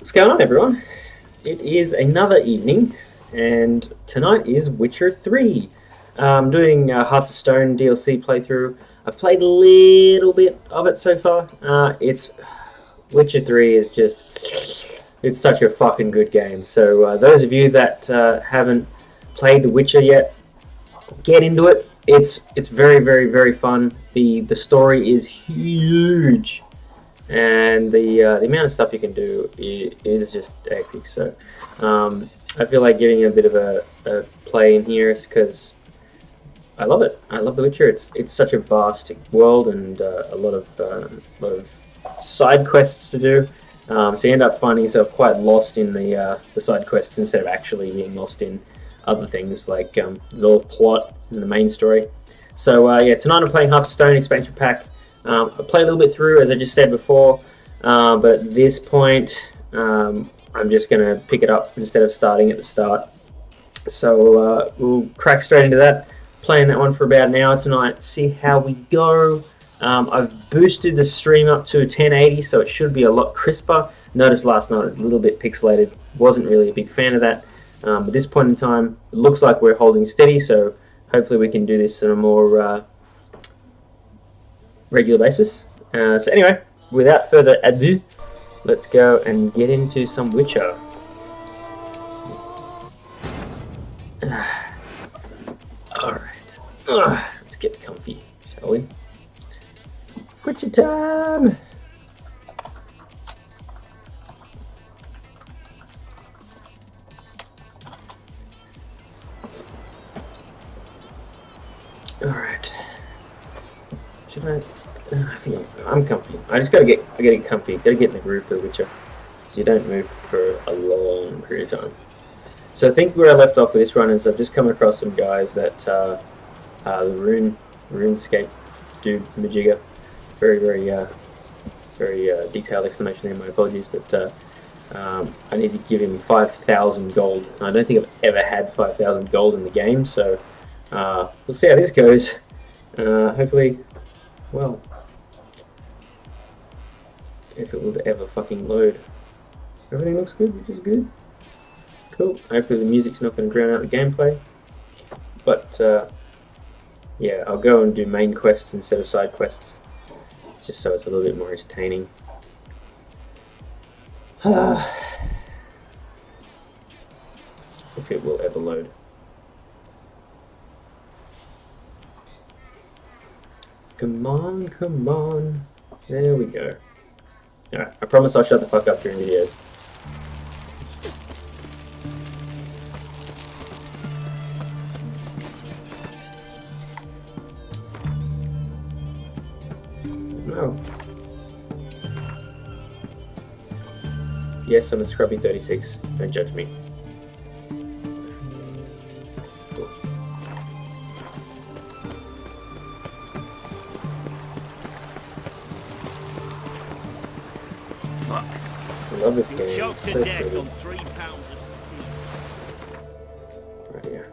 What's going on, everyone? It is another evening, and tonight is Witcher 3. I'm doing Hearts of Stone DLC playthrough. I've played a little bit of it so far. It's Witcher 3 is just, it's such a fucking good game. So those of you that haven't played The Witcher yet, get into it. It's very, very, very fun. The story is huge, and the amount of stuff you can do is just epic. So I feel like giving a bit of a play in here because I love it. I love The Witcher. It's such a vast world and a lot of side quests to do. So you end up finding yourself quite lost in the side quests instead of actually being lost in other things like the plot and the main story. So yeah, tonight I'm playing Hearts of Stone expansion pack. I played a little bit through, as I just said before, but at this point I'm just going to pick it up instead of starting at the start. So we'll crack straight into that, playing that one for about an hour tonight, see how we go. I've boosted the stream up to 1080, so it should be a lot crisper. Noticed last night it was a little bit pixelated, wasn't really a big fan of that. At this point in time, it looks like we're holding steady, so hopefully we can do this on a more regular basis. So anyway, without further ado, let's go and get into some Witcher. Alright, let's get comfy, shall we? Witcher time! Alright. Should I think I'm comfy. I gotta get comfy. Gotta get in the groove for the Witcher. Because you don't move for a long period of time. So I think where I left off with this run is I've just come across some guys that the RuneScape dude, Majigga. Very, very detailed explanation there. My apologies, but I need to give him 5,000 gold. I don't think I've ever had 5,000 gold in the game, so we'll see how this goes. Hopefully, well, if it will ever fucking load. Everything looks good, which is good. Cool. Hopefully the music's not going to drown out the gameplay. But yeah, I'll go and do main quests instead of side quests, just so it's a little bit more entertaining. If it will ever load. Come on, come on. There we go. Alright, I promise I'll shut the fuck up during videos. No. Yes, I'm a scrubby 36. Don't judge me. I love this game. Choked to death on 3 pounds of steel. Right here.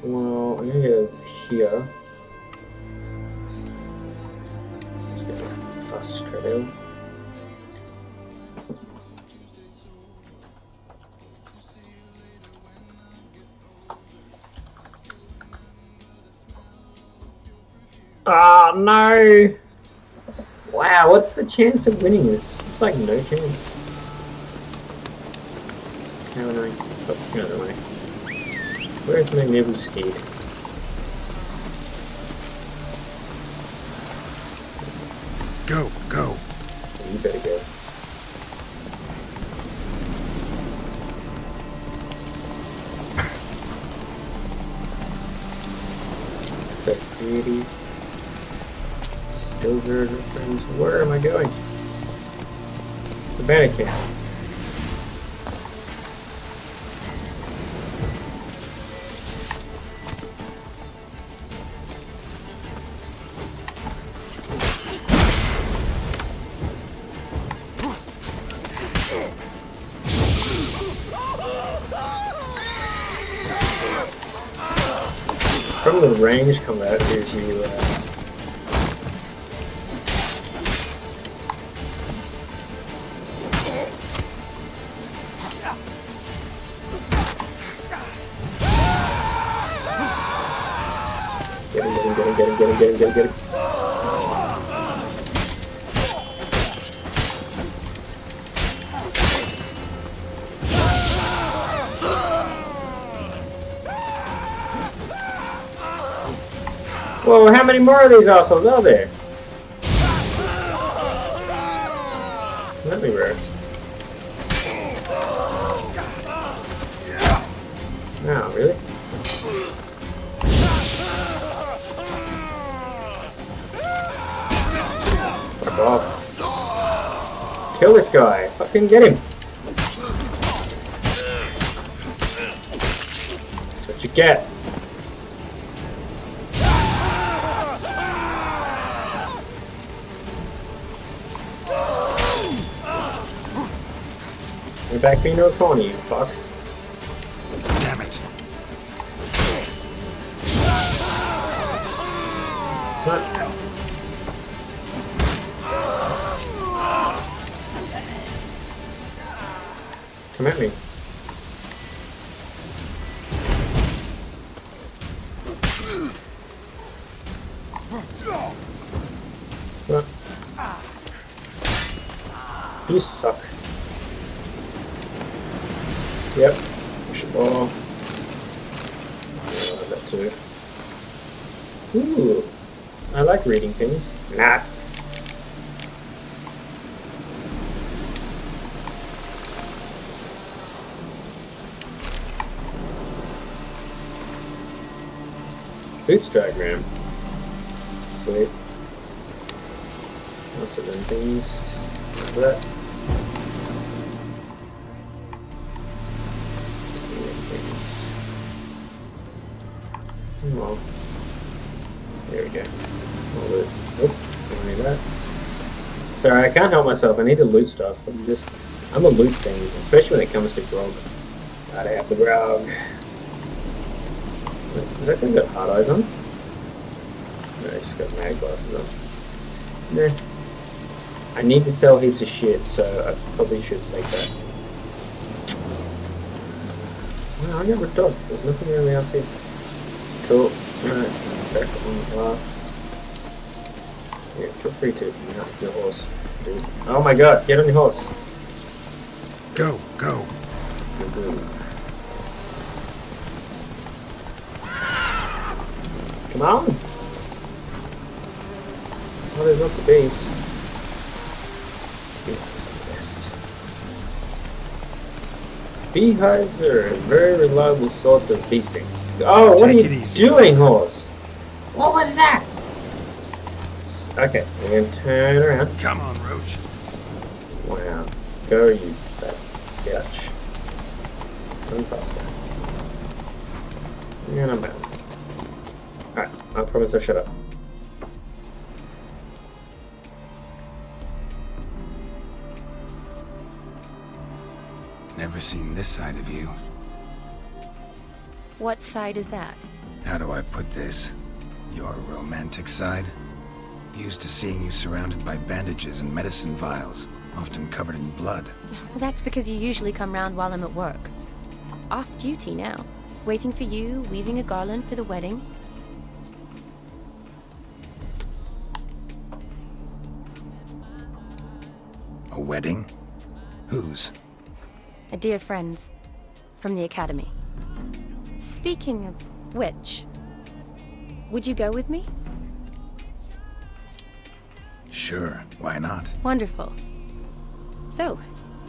Well, I'm gonna go here. Let's go fast travel. Oh no! Wow, what's the chance of winning this? It's like no chance. How annoying. Oh, go the other way. Where's my nibble steed? Go, go. You better go. So pretty. Still there, friends. Where am I going? The bandit camp. with range combat is you. Get him. Whoa, how many more of these assholes are there? Let me rest. No, really? Fuck off. Kill this guy. Fucking get him. That's what you get. You're back being no corner, you fuck. Damn it. What? Come at me. What? You suck. Yep. Ball. That too. Ooh. I like reading things. Nah. Boots diagram. Sweet. Lots of them things. Like that. Well, there we go. Nope, don't need that. Sorry, I can't help myself. I need to loot stuff. I'm a loot thing, especially when it comes to grog. Gotta have the grog. Wait, has that guy got hard eyes on? No, he's just got mag glasses on. Nah. I need to sell heaps of shit, so I probably should take that. Well, I got ripped off. There's nothing really else here. Cool. Alright, back on the glass. Yeah, feel free to mount your horse, dude. Oh my god, get on your horse. Go, go. Come on! Oh, there's lots of bees. Beehives are a very reliable source of bee stings. Oh, what are you doing, horse? What was that? Okay, we're gonna turn around. Come on, Roach. Wow. Go, you fat bitch. Turn faster. And I'm bound. Alright, I promise I'll shut up. Never seen this side of you. What side is that? How do I put this? Your romantic side? Used to seeing you surrounded by bandages and medicine vials, often covered in blood. Well, that's because you usually come round while I'm at work. Off duty now. Waiting for you, weaving a garland for the wedding. A wedding? Whose? A dear friend's. From the academy. Speaking of which, would you go with me? Sure, why not? Wonderful. So,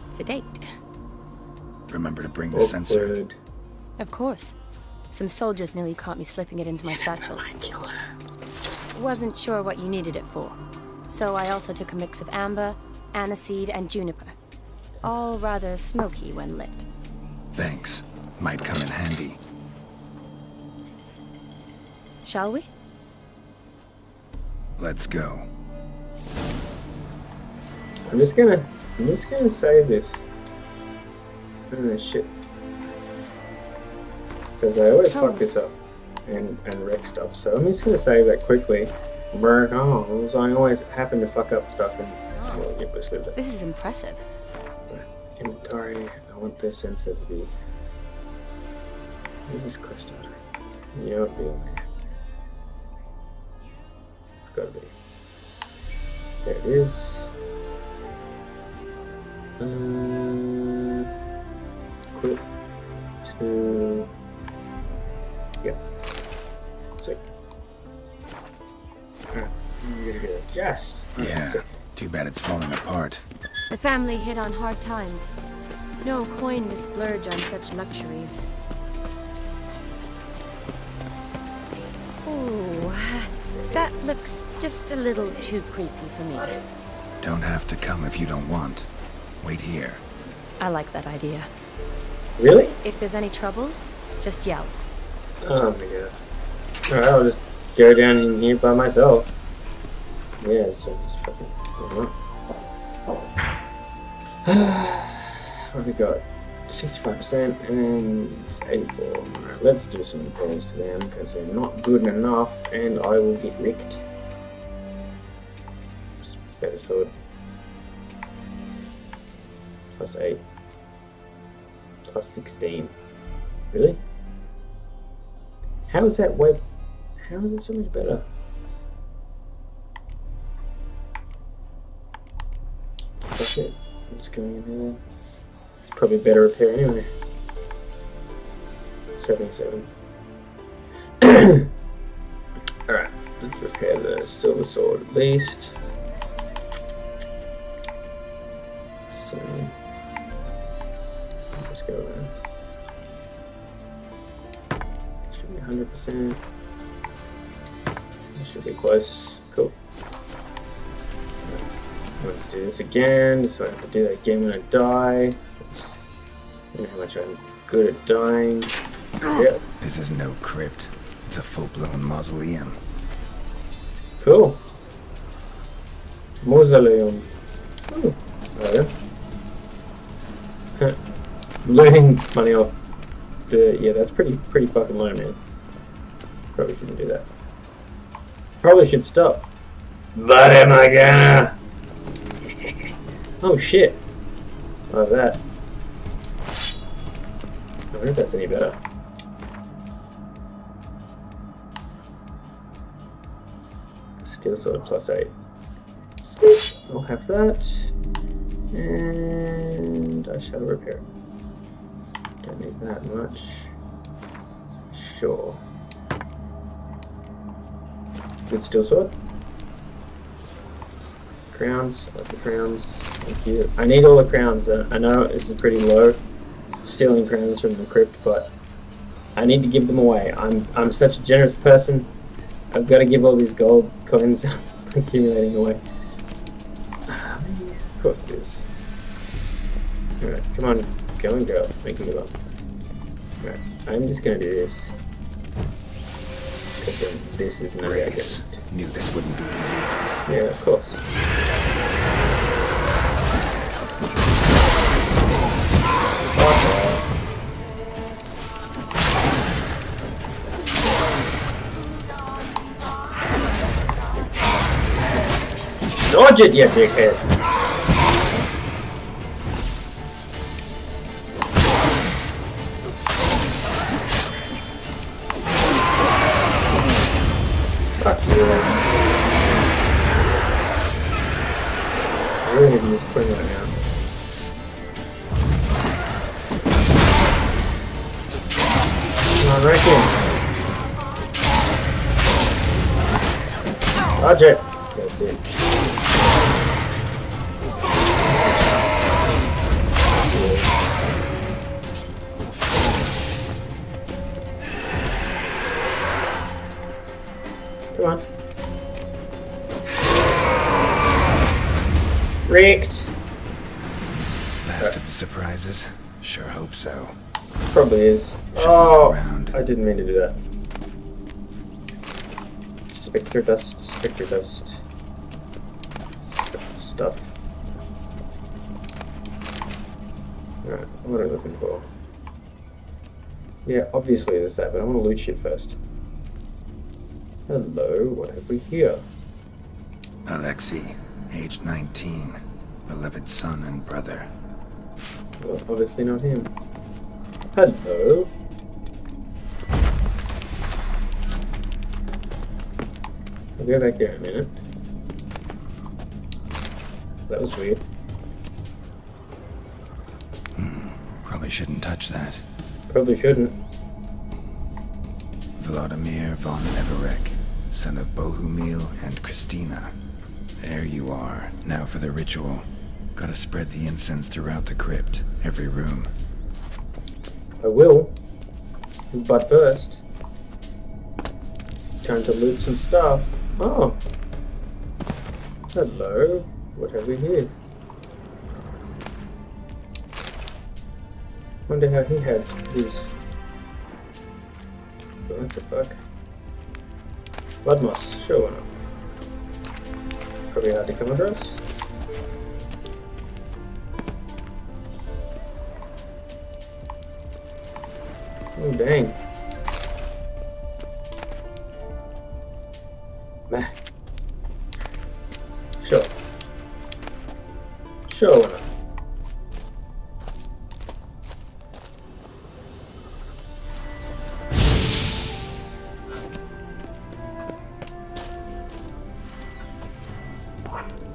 it's a date. Remember to bring the sensor. Awkward. Of course. Some soldiers nearly caught me slipping it into my satchel. Wasn't sure what you needed it for. So I also took a mix of amber, aniseed, and juniper. All rather smoky when lit. Thanks. Might come in handy. Shall we? Let's go. I'm just gonna save this. Oh shit. Because I always fuck this up. and wreck stuff. So I'm just gonna save that quickly. Burn holes. I always happen to fuck up stuff and well, yeah, just leave it. This is impressive. Inventory. I want the sensor to be. Where's this quest order? Yeah, it'll be over here. It's gotta be. There it is. Quit to. Yeah. Sick. Alright, you're gonna get it. Yes! Yeah, Sick. too bad it's falling apart. The family hit on hard times. No coin to splurge on such luxuries. Ooh, that looks just a little too creepy for me. Don't have to come if you don't want. Wait here. I like that idea. Really? If there's any trouble, just yell. Oh my god. Alright, I'll just go down in here by myself. Yeah, so just fucking. What have we got? 65% and 84. Alright, let's do some repairs to them because they're not good enough and I will get wrecked. Better sword. Plus 8. Plus 16. Really? How is that way? How is it so much better? That's it. I'm just going in there. It's probably better repair anyway. 77. Alright, let's repair the silver sword at least. So, let's go around. Should be 100%. Should be close. Cool. Let's do this again, so I have to do that again when I die. I know how much I'm good at dying. Yeah. This is no crypt. It's a full-blown mausoleum. Cool. Mausoleum. Oh, there. Looting money off the yeah, that's pretty fucking low, man. Probably shouldn't do that. Probably should stop. But am I gonna? Oh shit. Oh that. I wonder if that's any better. Steel sword plus 8. Sweet. I'll have that. And I shall repair it. Don't need that much. Sure. Good steel sword. Crowns. I like the crowns. Thank you. I need all the crowns. I know this is pretty low, stealing crowns from the crypt, but I need to give them away. I'm such a generous person. I've got to give all these gold coins accumulating away. Of course it is. Alright, come on. Go and go. Make me give up. Alright, I'm just gonna do this. Because this is not Grace. Knew this wouldn't be easy. Yeah, of course. Dodge it, you dickhead! Fuck you. I really need to use Quinn right now. Come on, right in. Dodge it! That's it. Come on. Wrecked. Last of the surprises? Sure hope so. Probably is. Should Oh, look around. I didn't mean to do that. Spectre dust, spectre dust. Stuff. Alright, what am I looking for? Yeah, obviously there's that, but I want to loot shit first. Hello, what have we here? Alexei, age 19, beloved son and brother. Well, obviously not him. Hello. I'll go back there in a minute. That was weird. Probably shouldn't touch that. Probably shouldn't. Vladimir von Everek, son of Bohumil and Christina. There you are. Now for the ritual. Gotta spread the incense throughout the crypt, every room. I will. But first, time to loot some stuff. Oh. Hello. What have we here? Wonder how he had his... What the fuck? Blood moss. Sure, why not? Probably hard to come across. Oh, dang. Meh. Sure. Sure, why not?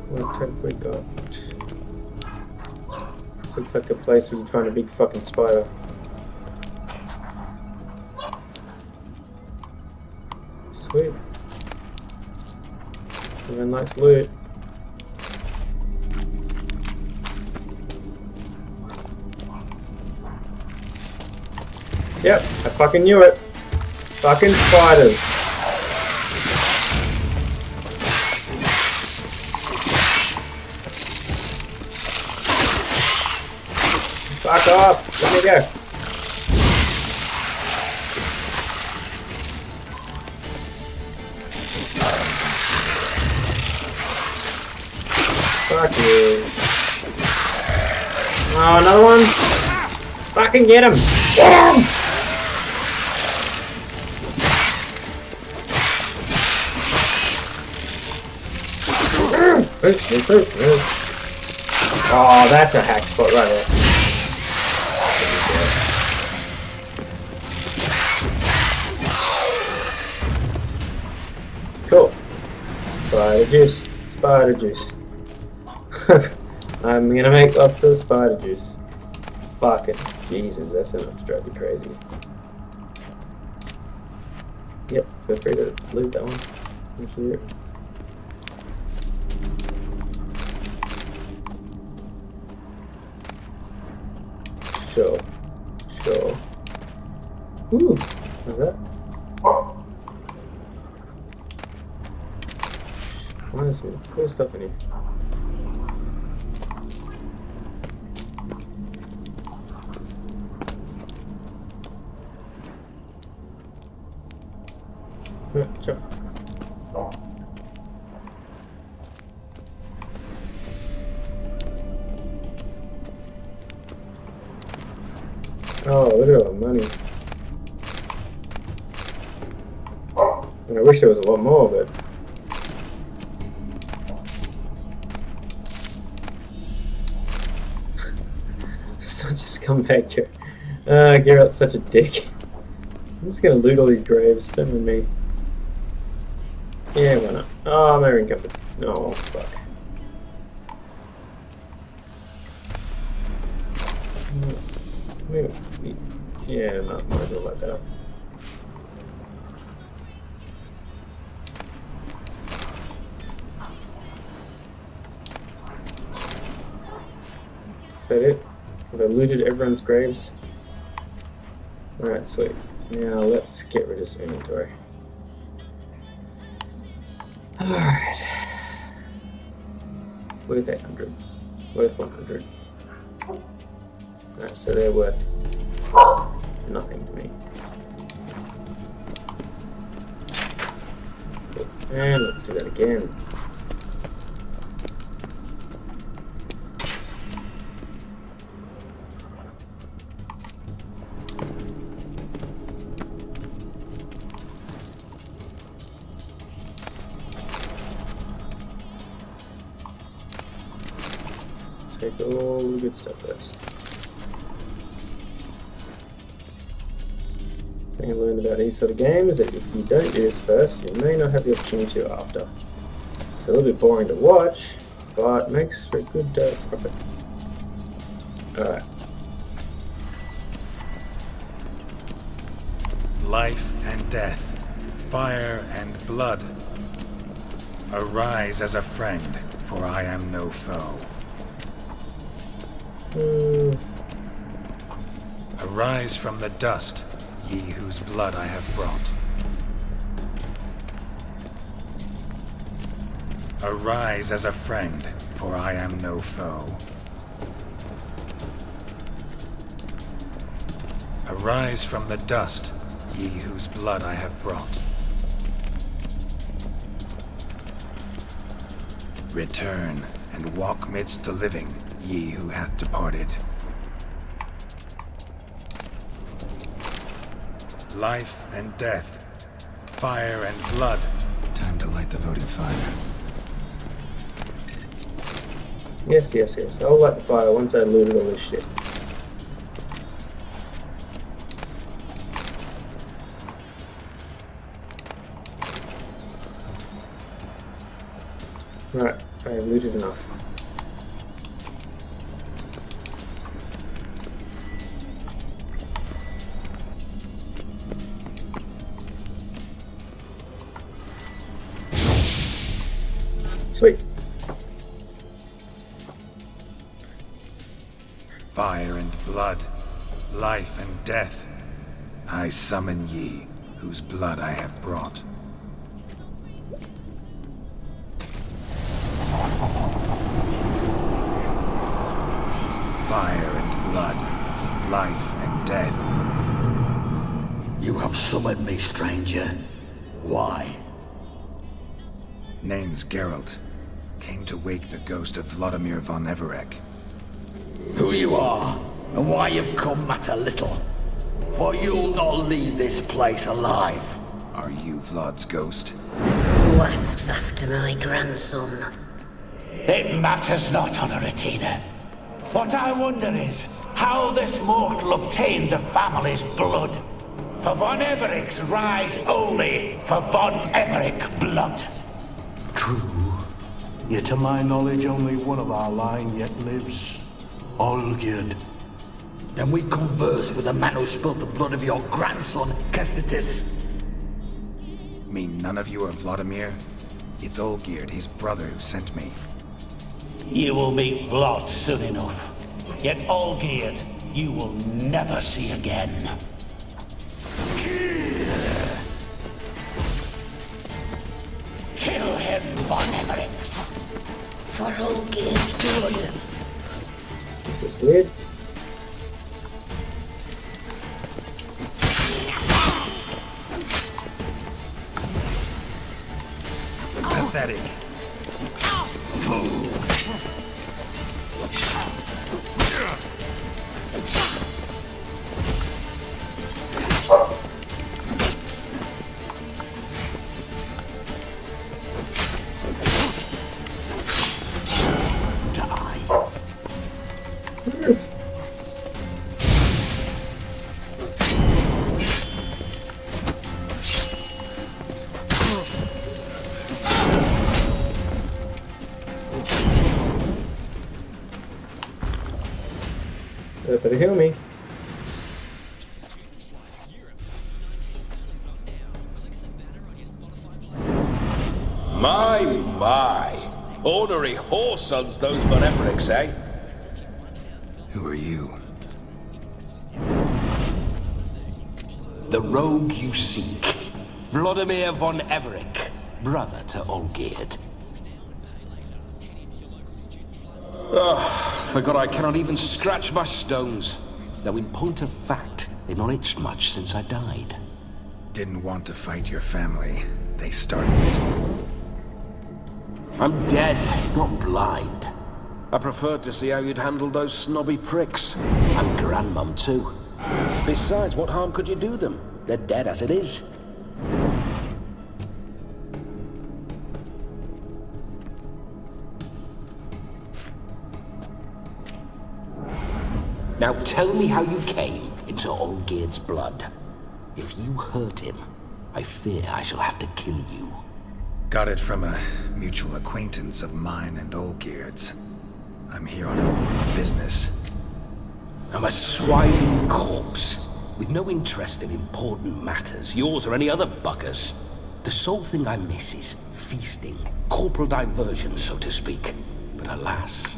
What have we got? Looks like a place we can find a big fucking spider. Sweet. Even nice loot. Yep, I fucking knew it. Fucking spiders. Fuck off! Let me go. Fuck you. Oh, another one? Fucking get him! Get him! Oh, that's a hack spot right there. Cool. Spider juice. Spider juice. I'm gonna make lots of spider juice. Fucking Jesus, that's enough to drive you crazy. Yep, feel free to loot that one. I'm sure. Sure. Sure. Ooh, what's that? Why is some cool stuff in here? Yeah, sure. Oh, look at all the money. And I wish there was a lot more, but... Such a scumbag joke. Geralt's such a dick. I'm just gonna loot all these graves, don't mind me. Yeah, why not? Oh, my ring covered. No, fuck. Yeah, no, might as well let that up. Is that it? Have I looted everyone's graves? Alright, sweet. Now let's get rid of some inventory. Alright. Worth 800. Worth 100. Alright, so they're worth nothing to me. And let's do that again. Take all the good stuff first. Thing I learned about these sort of games that if you don't do this first, you may not have the opportunity to after. It's a little bit boring to watch, but makes for a good profit. Alright. Life and death, fire and blood. Arise as a friend, for I am no foe. Arise from the dust, ye whose blood I have brought. Arise as a friend, for I am no foe. Arise from the dust, ye whose blood I have brought. Return, and walk midst the living, ye who hath departed. Life and death, fire and blood. Time to light the votive fire. Yes, yes, yes. I'll light the fire once I looted all this shit. Right, I have looted enough. Sweet. Fire and blood, life and death. I summon ye, whose blood I have brought. Fire and blood, life and death. You have summoned me, stranger. Why? Name's Geralt. Came to wake the ghost of Vladimir von Everec. Who you are, and why you've come matter little. For you'll not leave this place alive. Are you Vlad's ghost? Who asks after my grandson? It matters not, Honoratina. What I wonder is how this mortal obtained the family's blood. For von Everec's rise only for von Everec blood. True. Yet to my knowledge, only one of our line yet lives. Olgierd. Then we converse with the man who spilled the blood of your grandson, Kestitis. Mean none of you are Vladimir? It's Olgierd, his brother, who sent me. You will meet Vlad soon enough. Yet Olgierd, you will never see again. Kill him, von Everec. For Olgierd's blood. This is weird. Pathetic. That better heal me. My. Ornery whoresons those von Everecs, eh? Who are you? The rogue you seek. Vladimir von Everec, brother to Olgierd. Forgot I cannot even scratch my stones. Though in point of fact, they've not itched much since I died. Didn't want to fight your family. They started it. I'm dead, not blind. I preferred to see how you'd handle those snobby pricks. And Grandmum, too. Besides, what harm could you do them? They're dead as it is. Now tell me how you came into Olgierd's blood. If you hurt him, I fear I shall have to kill you. Got it from a mutual acquaintance of mine and Olgierd's. I'm here on important business. I'm a swiving corpse, with no interest in important matters, yours or any other buggers. The sole thing I miss is feasting, corporal diversion, so to speak. But alas...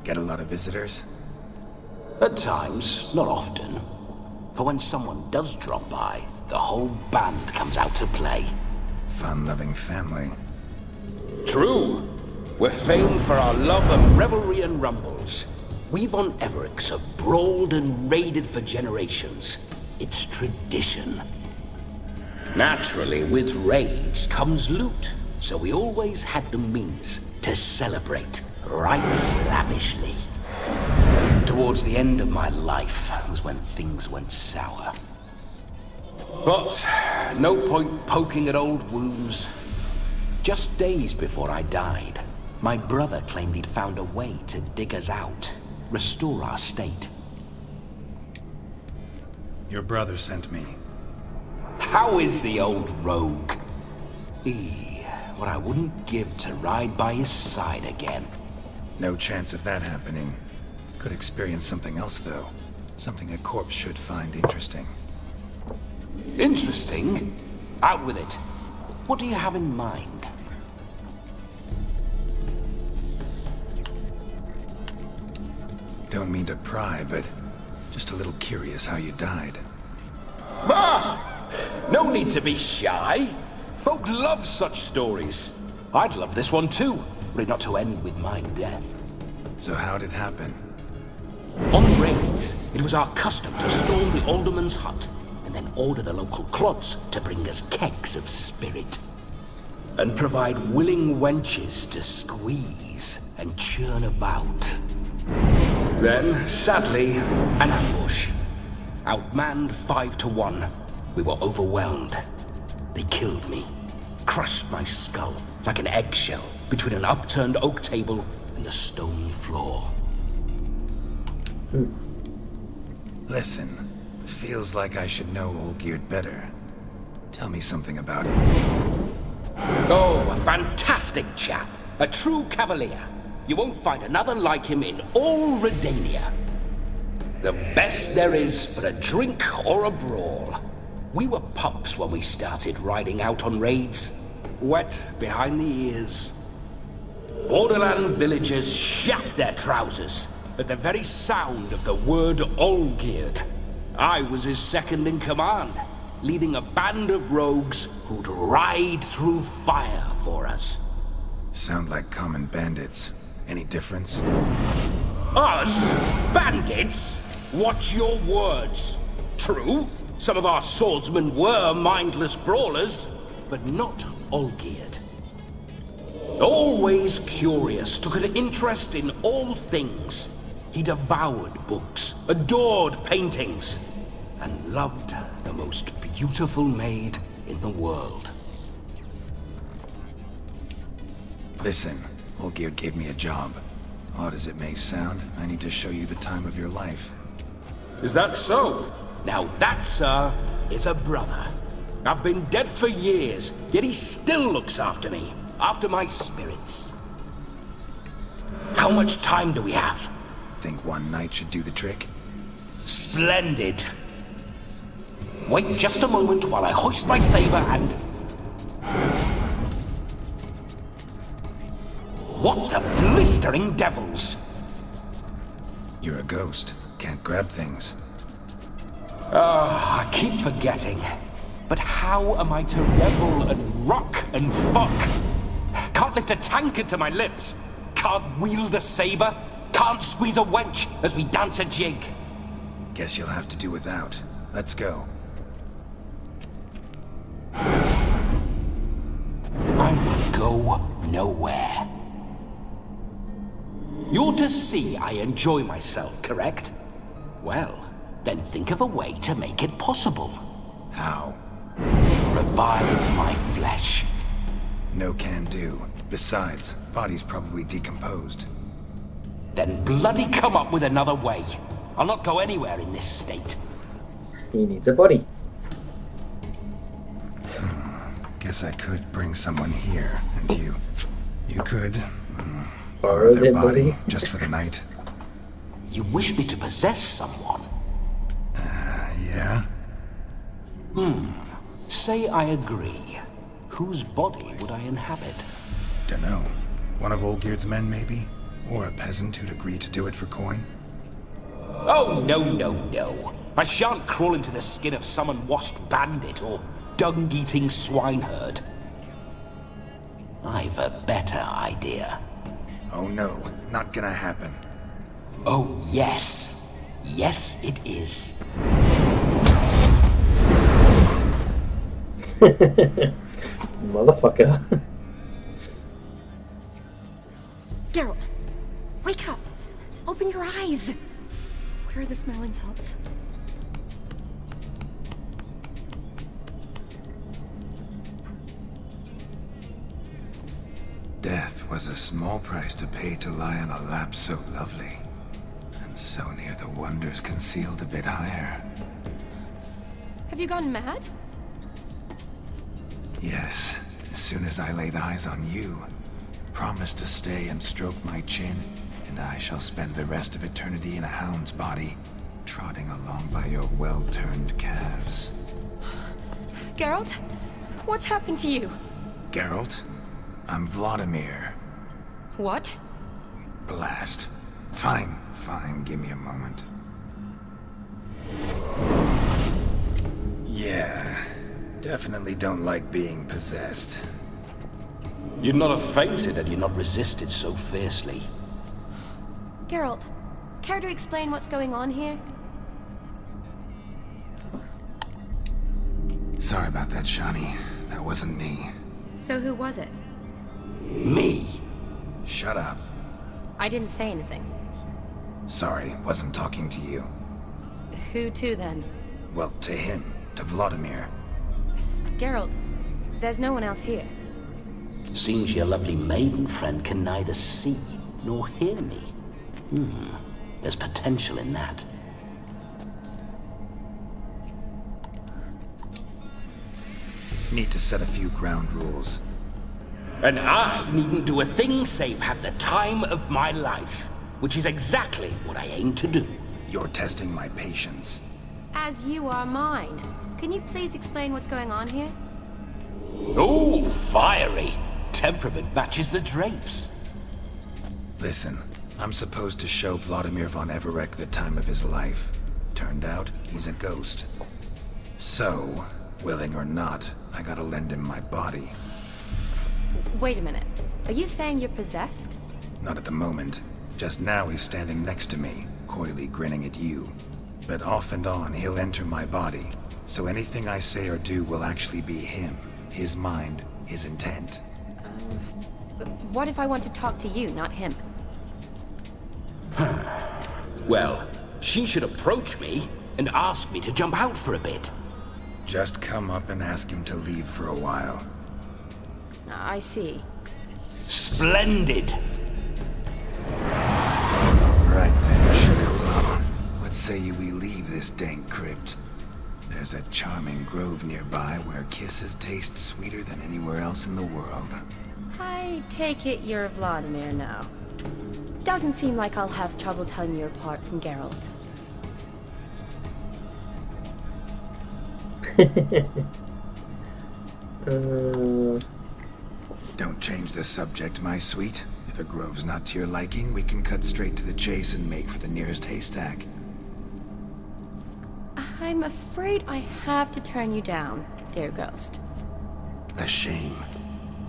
Get a lot of visitors? At times, not often. For when someone does drop by, the whole band comes out to play. Fun-loving family. True. We're famed for our love of revelry and rumbles. We've on Everix have brawled and raided for generations. It's tradition. Naturally, with raids comes loot, so we always had the means to celebrate right lavishly. Towards the end of my life was when things went sour. But no point poking at old wounds. Just days before I died, my brother claimed he'd found a way to dig us out, restore our state. Your brother sent me. How is the old rogue? What I wouldn't give to ride by his side again. No chance of that happening. Could experience something else, though. Something a corpse should find interesting. Interesting? Out with it. What do you have in mind? Don't mean to pry, but just a little curious how you died. Ah! No need to be shy. Folk love such stories. I'd love this one too, were it not to end with my death. So how'd it happen? On raids, it was our custom to storm the alderman's hut and then order the local clods to bring us kegs of spirit. And provide willing wenches to squeeze and churn about. Then, sadly, an ambush. Outmanned 5 to 1. We were overwhelmed. They killed me. Crushed my skull like an eggshell between an upturned oak table and the stone floor. Listen, feels like I should know Olgierd better. Tell me something about him. Oh, a fantastic chap. A true cavalier. You won't find another like him in all Redania. The best there is for a drink or a brawl. We were pups when we started riding out on raids. Wet behind the ears. Borderland villagers shat their trousers at the very sound of the word Olgierd. I was his second in command, leading a band of rogues who'd ride through fire for us. Sound like common bandits. Any difference? Us? Bandits? Watch your words. True, some of our swordsmen were mindless brawlers, but not Olgierd. Always curious, took an interest in all things. He devoured books, adored paintings, and loved the most beautiful maid in the world. Listen, Olgierd gave me a job. Odd as it may sound, I need to show you the time of your life. Is that so? Now that, sir, is a brother. I've been dead for years, yet he still looks after me, after my spirits. How much time do we have? Think one night should do the trick? Splendid. Wait just a moment while I hoist my saber and... What the blistering devils? You're a ghost. Can't grab things. I keep forgetting. But how am I to revel and rock and fuck? Can't lift a tankard to my lips. Can't wield a saber. Can't squeeze a wench as we dance a jig. Guess you'll have to do without. Let's go. I will go nowhere. You're to see I enjoy myself, correct? Well, then think of a way to make it possible. How? Revive my flesh. No can do. Besides, body's probably decomposed. Then bloody come up with another way. I'll not go anywhere in this state. He needs a body. Guess I could bring someone here, and you could Borrow their their body body? just for the night. You wish me to possess someone? Yeah? Say I agree. Whose body would I inhabit? Dunno. One of Olgierd's men, maybe? Or a peasant who'd agree to do it for coin? Oh, no. I shan't crawl into the skin of some unwashed bandit or dung-eating swineherd. I've a better idea. Oh no, not gonna happen. Oh, yes. Yes, it is. Motherfucker. Geralt, wake up! Open your eyes! Where are the smelling salts? Death was a small price to pay to lie on a lap so lovely, and so near the wonders concealed a bit higher. Have you gone mad? Yes, as soon as I laid eyes on you, promise to stay and stroke my chin, and I shall spend the rest of eternity in a hound's body, trotting along by your well-turned calves. Geralt? What's happened to you? Geralt, I'm Vladimir. What? Blast. Fine, give me a moment. Yeah, definitely don't like being possessed. You'd not have fainted had you not resisted so fiercely. Geralt, care to explain what's going on here? Sorry about that, Shani. That wasn't me. So who was it? Me? Shut up. I didn't say anything. Sorry, wasn't talking to you. Who to then? Well, to him. To Vladimir. Geralt, there's no one else here. Seems your lovely maiden friend can neither see nor hear me. There's potential in that. Need to set a few ground rules. And I needn't do a thing save have the time of my life, which is exactly what I aim to do. You're testing my patience. As you are mine. Can you please explain what's going on here? Oh, fiery. Temperament matches the drapes. Listen, I'm supposed to show Vladimir von Everec the time of his life. Turned out, he's a ghost. So, willing or not, I gotta lend him my body. Wait a minute. Are you saying you're possessed? Not at the moment. Just now he's standing next to me, coyly grinning at you. But off and on, he'll enter my body. So anything I say or do will actually be him. His mind, his intent. But what if I want to talk to you, not him? Well, she should approach me and ask me to jump out for a bit. Just come up and ask him to leave for a while. I see. Splendid. Right then, sugar plum. What say you we leave this dank crypt? There's a charming grove nearby where kisses taste sweeter than anywhere else in the world. I take it you're Vladimir now. Doesn't seem like I'll have trouble telling you apart from Geralt. Don't change the subject, my sweet. If a grove's not to your liking, we can cut straight to the chase and make for the nearest haystack. I'm afraid I have to turn you down, dear ghost. A shame.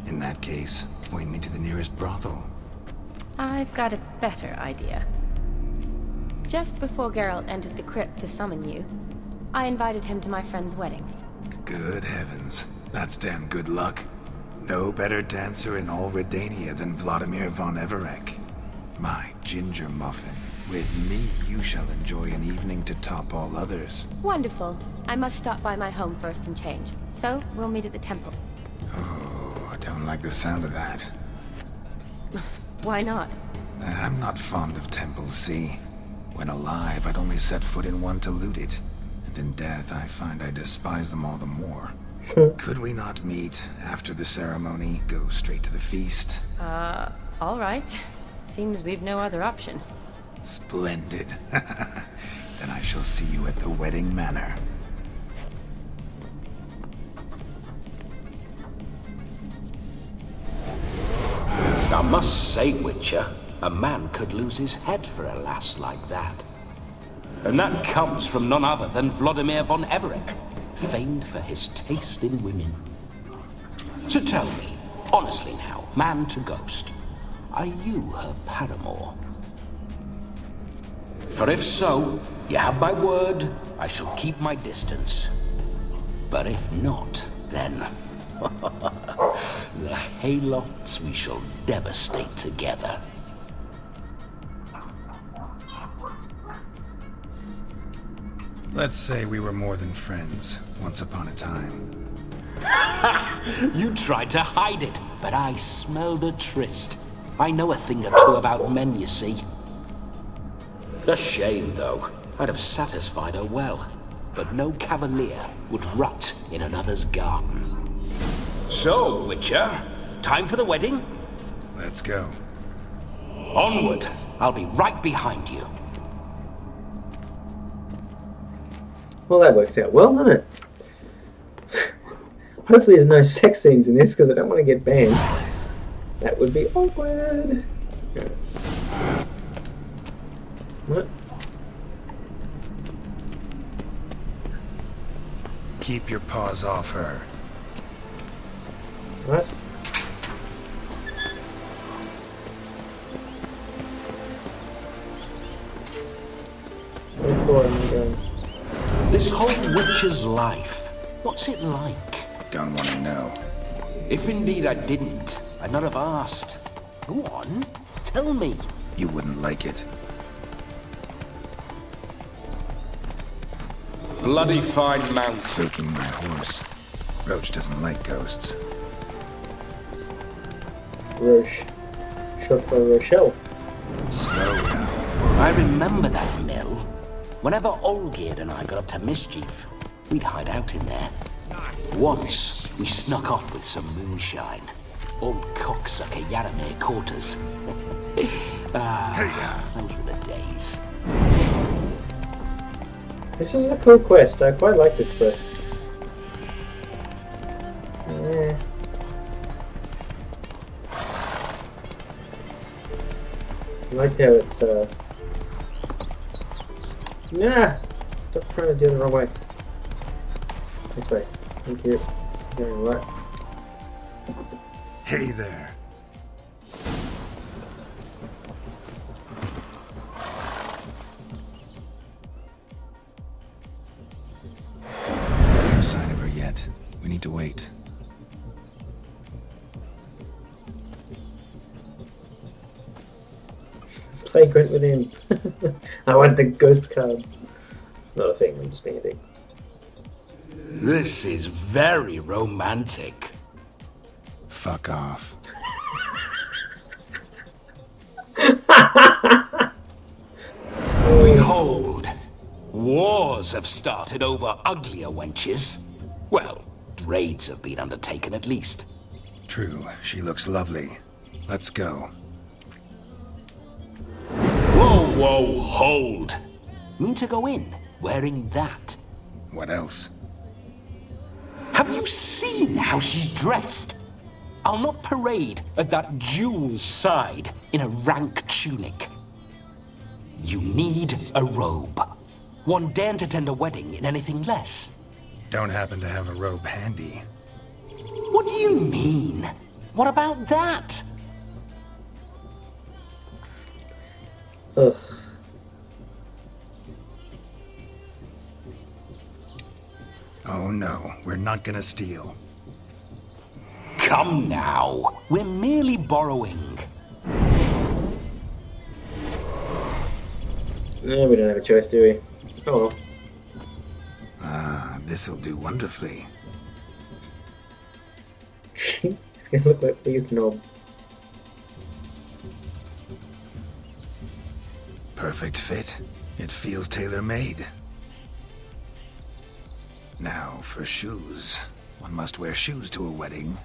In that case, point me to the nearest brothel. I've got a better idea. Just before Geralt entered the crypt to summon you, I invited him to my friend's wedding. Good heavens. That's damn good luck. No better dancer in all Redania than Vladimir von Everec. My ginger muffin. With me, you shall enjoy an evening to top all others. Wonderful. I must stop by my home first and change. So, we'll meet at the temple. Oh, I don't like the sound of that. Why not? I'm not fond of temples, see? When alive, I'd only set foot in one to loot it. And in death, I find I despise them all the more. Could we not meet after the ceremony, go straight to the feast? All right. Seems we've no other option. Splendid. Then I shall see you at the wedding manor. I must say, Witcher, a man could lose his head for a lass like that. And that comes from none other than Vladimir von Everec, famed for his taste in women. So tell me, honestly now, man to ghost, are you her paramour? For if so, you have my word, I shall keep my distance. But if not, then... the haylofts we shall devastate together. Let's say we were more than friends, once upon a time. You tried to hide it, but I smelled a tryst. I know a thing or two about men, you see. A shame, though. I'd have satisfied her well. But no cavalier would rot in another's garden. So, Witcher, time for the wedding? Let's go. Onward! I'll be right behind you. Well, that works out well, doesn't it? Hopefully there's no sex scenes in this, because I don't want to get banned. That would be awkward. What? Keep your paws off her. What? Where for am I going? This whole witcher's life, what's it like? Don't want to know. If indeed I didn't, I'd not have asked. Go on, tell me. You wouldn't like it. Bloody fine mounts. Taking my horse. Roach doesn't like ghosts. Roche. Short for Rochelle. Slow down. I remember that mill. Whenever Olgierd and I got up to mischief, we'd hide out in there. Once, we snuck off with some moonshine. Old cocksucker Yaramir caught us. Those were the days. This is a cool quest. I quite like this quest. Yeah. I like how it's, Nah! Stop trying to do it the wrong way. This way. Thank you. Going right. Hey there. No sign of her yet. We need to wait. Play Gwent with him. I want the ghost cards. It's not a thing, I'm just being a dick. This is very romantic. Fuck off. Behold, wars have started over uglier wenches. Well, raids have been undertaken at least. True, she looks lovely. Let's go. Whoa, hold. Mean to go in wearing that? What else? Have you seen how she's dressed? I'll not parade at that jewel's side in a rank tunic. You need a robe. One daren't attend a wedding in anything less. Don't happen to have a robe handy. What do you mean? What about that? Ugh. Oh no, we're not gonna steal. Come now. We're merely borrowing. No, we don't have a choice, do we? Oh well. Ah, this'll do wonderfully. He's gonna look like the biggest knob. perfect fit. It feels tailor-made. Now for shoes. One must wear shoes to a wedding.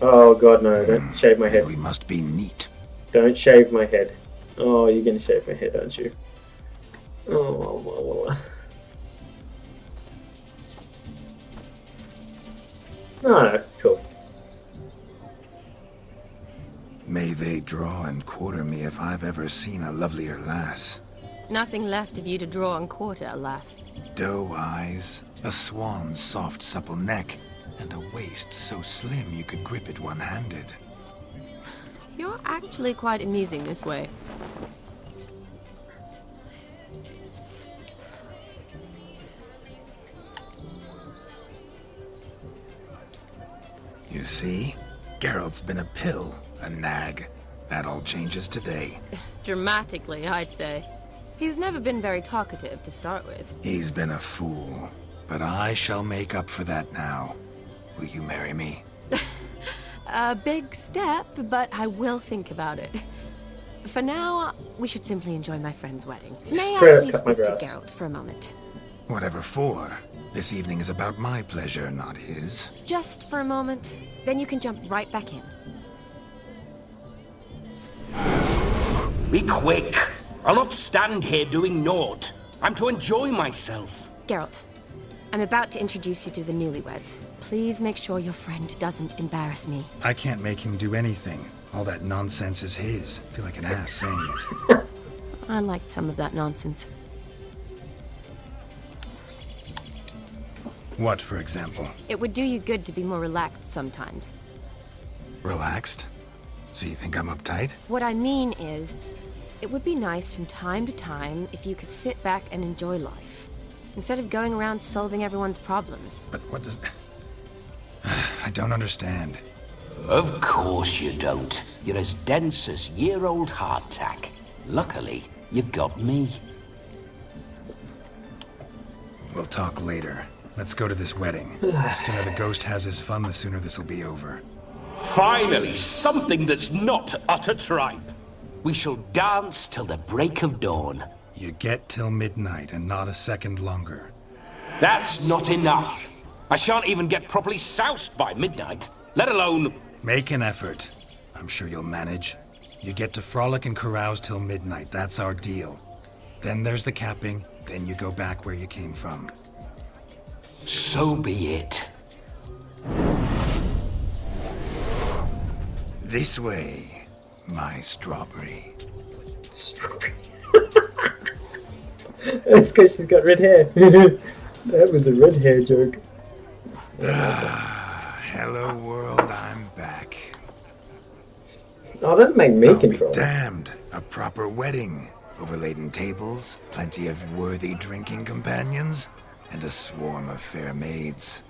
Oh god, no, don't shave my head. We must be neat. Don't shave my head. Oh, you're gonna shave my head, aren't you? Oh, no, cool. May they draw and quarter me if I've ever seen a lovelier lass. Nothing left of you to draw and quarter, alas. Doe eyes, a swan's soft supple neck, and a waist so slim you could grip it one-handed. You're actually quite amusing this way. You see? Geralt's been a pill, a nag. That all changes today. Dramatically, I'd say. He's never been very talkative to start with. He's been a fool, but I shall make up for that now. Will you marry me? A big step, but I will think about it. For now, we should simply enjoy my friend's wedding. May Straight I up please cut my speak to grass. Geralt for a moment? Whatever for. This evening is about my pleasure, not his. Just for a moment, then you can jump right back in. Be quick! I'll not stand here doing naught. I'm to enjoy myself. Geralt, I'm about to introduce you to the newlyweds. Please make sure your friend doesn't embarrass me. I can't make him do anything. All that nonsense is his. I feel like an ass saying it. I liked some of that nonsense. What, for example? It would do you good to be more relaxed sometimes. Relaxed? So you think I'm uptight? What I mean is, it would be nice from time to time if you could sit back and enjoy life, instead of going around solving everyone's problems. But what does... I don't understand. Of course you don't. You're as dense as year-old hardtack. Luckily, you've got me. We'll talk later. Let's go to this wedding. The sooner the ghost has his fun, the sooner this'll be over. Finally, something that's not utter tripe. We shall dance till the break of dawn. You get till midnight and not a second longer. That's not enough. I shan't even get properly soused by midnight, let alone... Make an effort. I'm sure you'll manage. You get to frolic and carouse till midnight. That's our deal. Then there's the capping. Then you go back where you came from. So be it. This way, my strawberry. Strawberry. That's because she's got red hair. That was a red hair joke. Hello world, I'm back. Oh, that made me I'll be control. damned. A proper wedding. Overladen tables, plenty of worthy drinking companions, and a swarm of fair maids.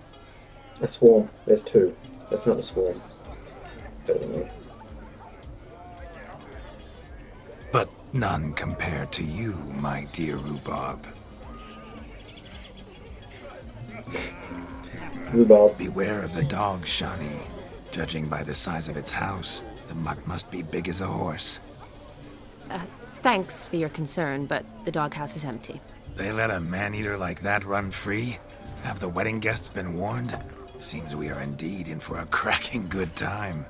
A swarm. There's two. That's not a swarm. Better than me. But none compared to you, my dear rhubarb. Rhubarb. Beware of the dog, Shani. Judging by the size of its house, the mutt must be big as a horse. Thanks for your concern, but the doghouse is empty. They let a man-eater like that run free? Have the wedding guests been warned? Seems we are indeed in for a cracking good time.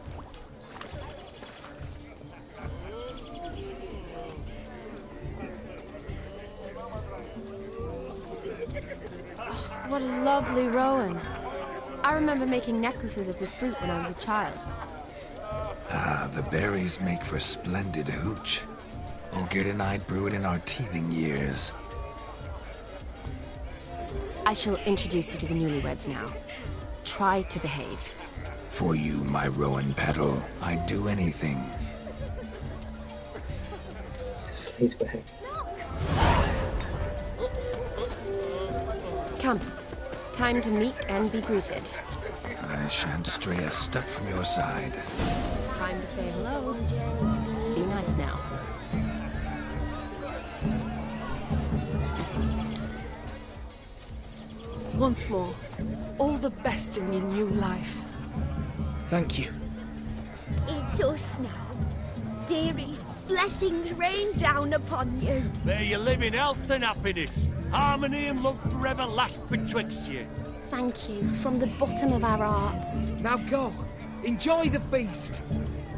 What a lovely rowan. I remember making necklaces of the fruit when I was a child. Ah, the berries make for splendid hooch. Olgerd and I'd brew it in our teething years. I shall introduce you to the newlyweds now. Try to behave. For you, my rowan petal, I'd do anything. Please behave. Come. Time to meet and be greeted. I shan't stray a step from your side. Time to say hello. Be nice now. Once more, all the best in your new life. Thank you. Greet us now. Dearies, blessings rain down upon you. May you live in health and happiness. Harmony and love forever last betwixt you. Thank you from the bottom of our hearts. Now go. Enjoy the feast.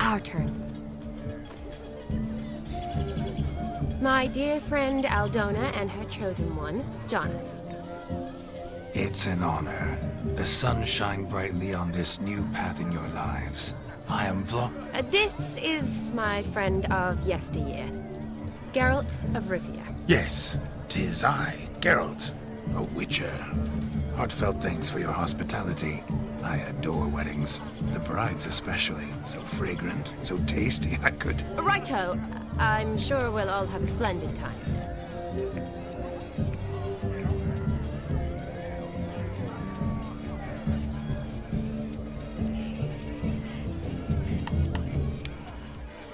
Our turn. My dear friend Aldona and her chosen one, Jonas. It's an honor. The sun shine brightly on this new path in your lives. I am This is my friend of yesteryear, Geralt of Rivia. Yes, 'tis I, Geralt, a witcher. Heartfelt thanks for your hospitality. I adore weddings. The brides especially. So fragrant, so tasty, I could... Righto. I'm sure we'll all have a splendid time.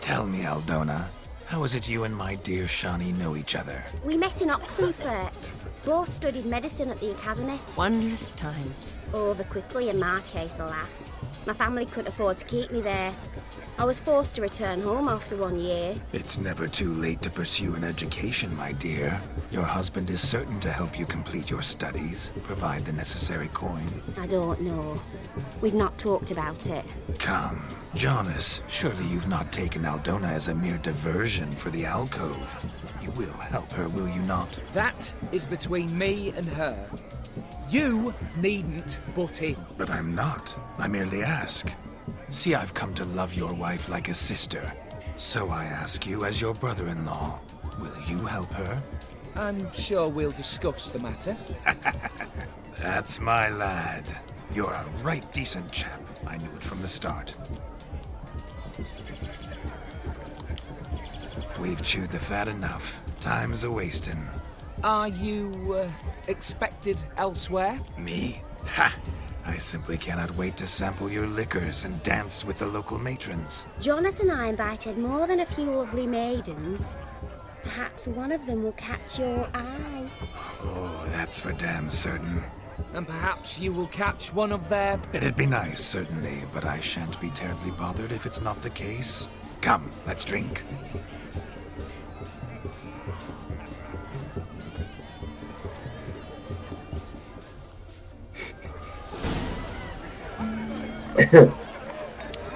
Tell me, Aldona, how is it you and my dear Shani know each other? We met in Oxenfurt. Both studied medicine at the academy. Wondrous times. Over quickly in my case, alas. My family couldn't afford to keep me there. I was forced to return home after 1 year. It's never too late to pursue an education, my dear. Your husband is certain to help you complete your studies, provide the necessary coin. I don't know. We've not talked about it. Come, Jonas, surely you've not taken Aldona as a mere diversion for the alcove. You will help her, will you not? That is between me and her. You needn't butt in. But I'm not. I merely ask. See, I've come to love your wife like a sister. So I ask you as your brother-in-law, will you help her? I'm sure we'll discuss the matter. That's my lad. You're a right decent chap. I knew it from the start. We've chewed the fat enough. Time's a-wasting. Are you, expected elsewhere? Me? Ha! I simply cannot wait to sample your liquors and dance with the local matrons. Jonas and I invited more than a few lovely maidens. Perhaps one of them will catch your eye. Oh, that's for damn certain. And perhaps you will catch one of their... It'd be nice, certainly, but I shan't be terribly bothered if it's not the case. Come, let's drink.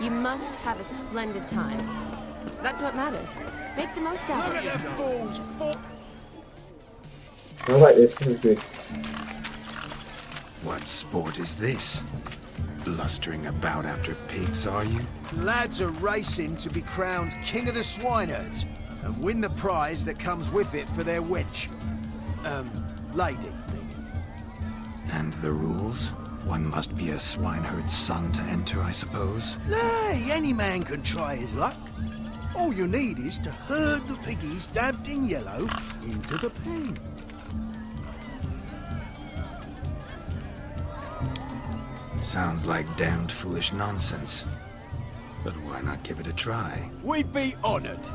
You must have a splendid time. That's what matters. Make the most out of it. Look at them fools! I like this. This is good. What sport is this? Blustering about after pigs, are you? Lads are racing to be crowned King of the Swineherds and win the prize that comes with it for their wench. Lady. And the rules? One must be a swineherd's son to enter, I suppose? Nay, any man can try his luck. All you need is to herd the piggies dabbed in yellow into the pen. Sounds like damned foolish nonsense. But why not give it a try? We'd be honoured.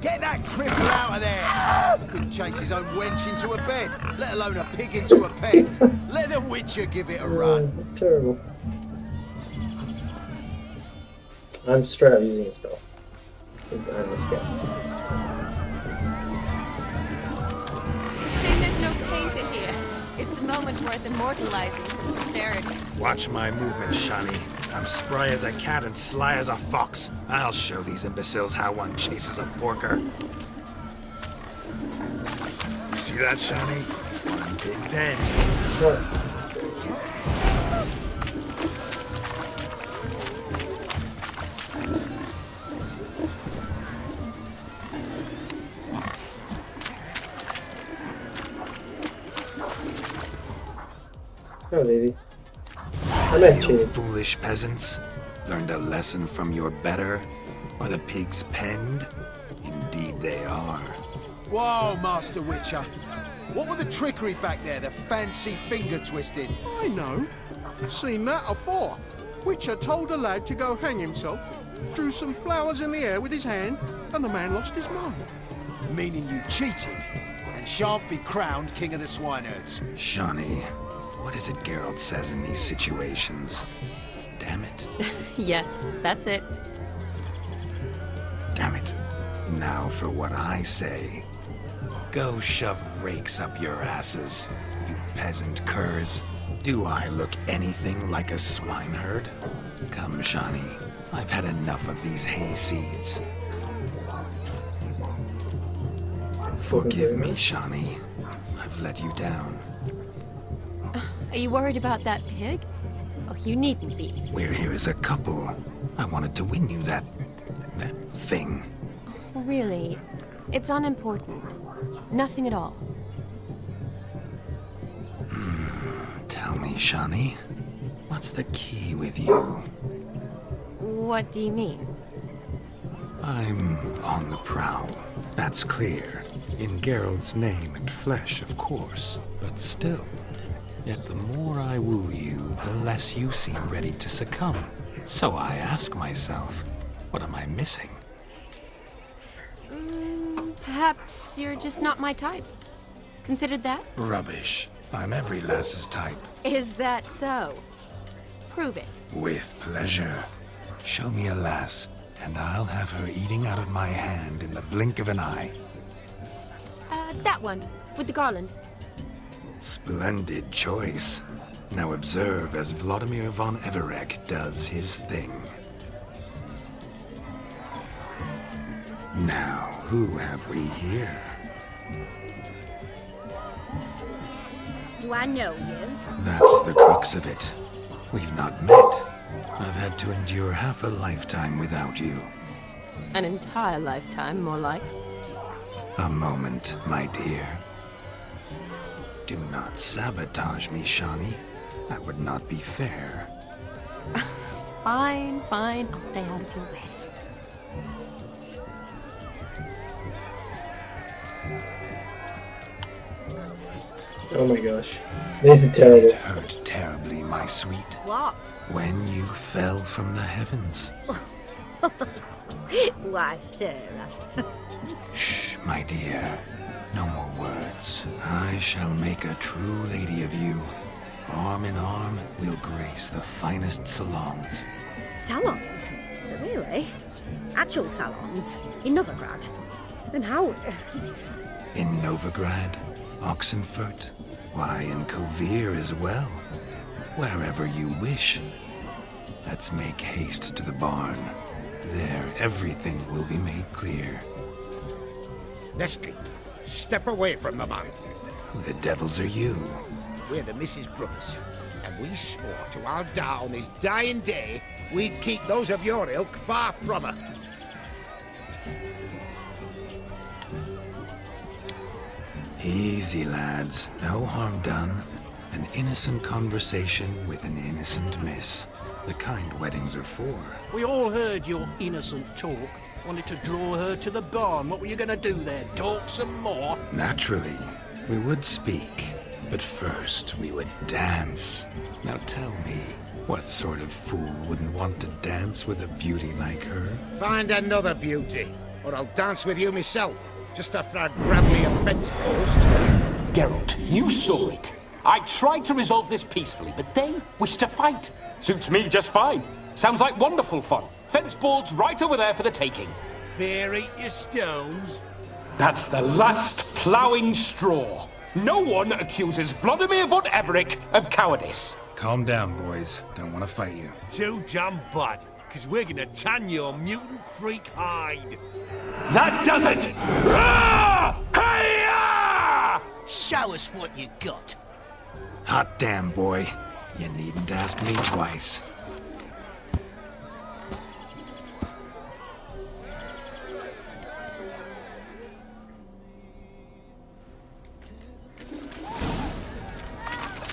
Get that cripple out of there! Couldn't chase his own wench into a bed, let alone a pig into a pen. Let the Witcher give it a run. That's terrible. I'm straight up using a spell. It's only a spell. Shame there's no paint in here. It's a moment worth immortalizing for posterity. Watch my movements, Shani. I'm spry as a cat and sly as a fox. I'll show these imbeciles how one chases a porker. See that, Shani? One big pen. What? That was easy. I meant You cheating. foolish peasants. Learned a lesson from your better? Are the pigs penned? Indeed they are. Whoa, Master Witcher. What were the trickery back there, the fancy finger twisting? I know. Seen that afore. Witcher told a lad to go hang himself, drew some flowers in the air with his hand, and the man lost his mind. Meaning you cheated and shan't be crowned King of the Swineherds. Shani, what is it Geralt says in these situations? Damn it. Yes, that's it. Now for what I say. Go shove rakes up your asses, you peasant curs. Do I look anything like a swineherd? Come, Shawnee. I've had enough of these hay seeds. Forgive me, Shawnee. I've let you down. Are you worried about that pig? Oh, you needn't be. We're here as a couple. I wanted to win you that thing. Oh, really? It's unimportant. Nothing at all. Tell me, Shawnee, what's the key with you? What do you mean? I'm on the prowl. That's clear. In Geralt's name and flesh, of course. But still. Yet the more I woo you, the less you seem ready to succumb. So I ask myself, what am I missing? Perhaps you're just not my type. Considered that? Rubbish. I'm every lass's type. Is that so? Prove it. With pleasure. Show me a lass, and I'll have her eating out of my hand in the blink of an eye. That one, with the garland. Splendid choice. Now observe as Vladimir von Everek does his thing. Now, who have we here? Do I know you? That's the crux of it. We've not met. I've had to endure half a lifetime without you. An entire lifetime, more like. A moment, my dear. Do not sabotage me, Shawnee. That would not be fair. Fine, fine. I'll stay out of your way. Oh my gosh. This is terrible. It hurt terribly, my sweet. What? When you fell from the heavens. Why, Sarah. Shh, my dear. No more words. I shall make a true lady of you. Arm in arm, we'll grace the finest salons. Salons? Really? Actual salons? In Novigrad? Then how? In Novigrad, Oxenfurt, why, in Kovir as well. Wherever you wish. Let's make haste to the barn. There, everything will be made clear. Nestle, step away from the man. Who the devils are you? We're the Mrs. Brothers, and we swore to our down his dying day we'd keep those of your ilk far from her. Easy, lads. No harm done. An innocent conversation with an innocent miss. The kind weddings are for. We all heard your innocent talk. Wanted to draw her to the barn. What were you going to do there? Talk some more? Naturally, we would speak. But first, we would dance. Now tell me, what sort of fool wouldn't want to dance with a beauty like her? Find another beauty, or I'll dance with you myself, just after I grab me a fence post. Geralt, you saw it. I tried to resolve this peacefully, but they wish to fight. Suits me just fine. Sounds like wonderful fun. Fence boards right over there for the taking. Fair eat your stones. That's the last ploughing straw. No one accuses Vladimir von Everek of cowardice. Calm down, boys. Don't want to fight you. Too damn bad, because we're gonna tan your mutant freak hide. That does it! Rah! Hi-ya! Show us what you got. Hot damn, boy. You needn't ask me twice.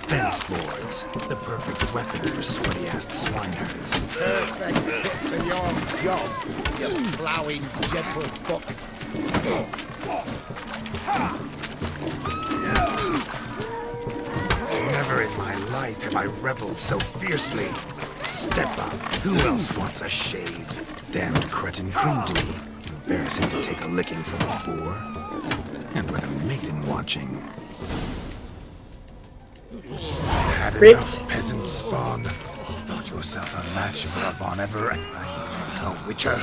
Fence boards. The perfect weapon for sweaty-assed swineherds. Perfect fit for your job, you ploughing gentle fuck. Never in my life have I reveled so fiercely. Step up. Who else wants a shave? Damned cretin cream to me. Embarrassing to take a licking from a boar. And with a maiden watching. Had enough peasant spawn. Thought yourself a match for a Von Everett. A witcher.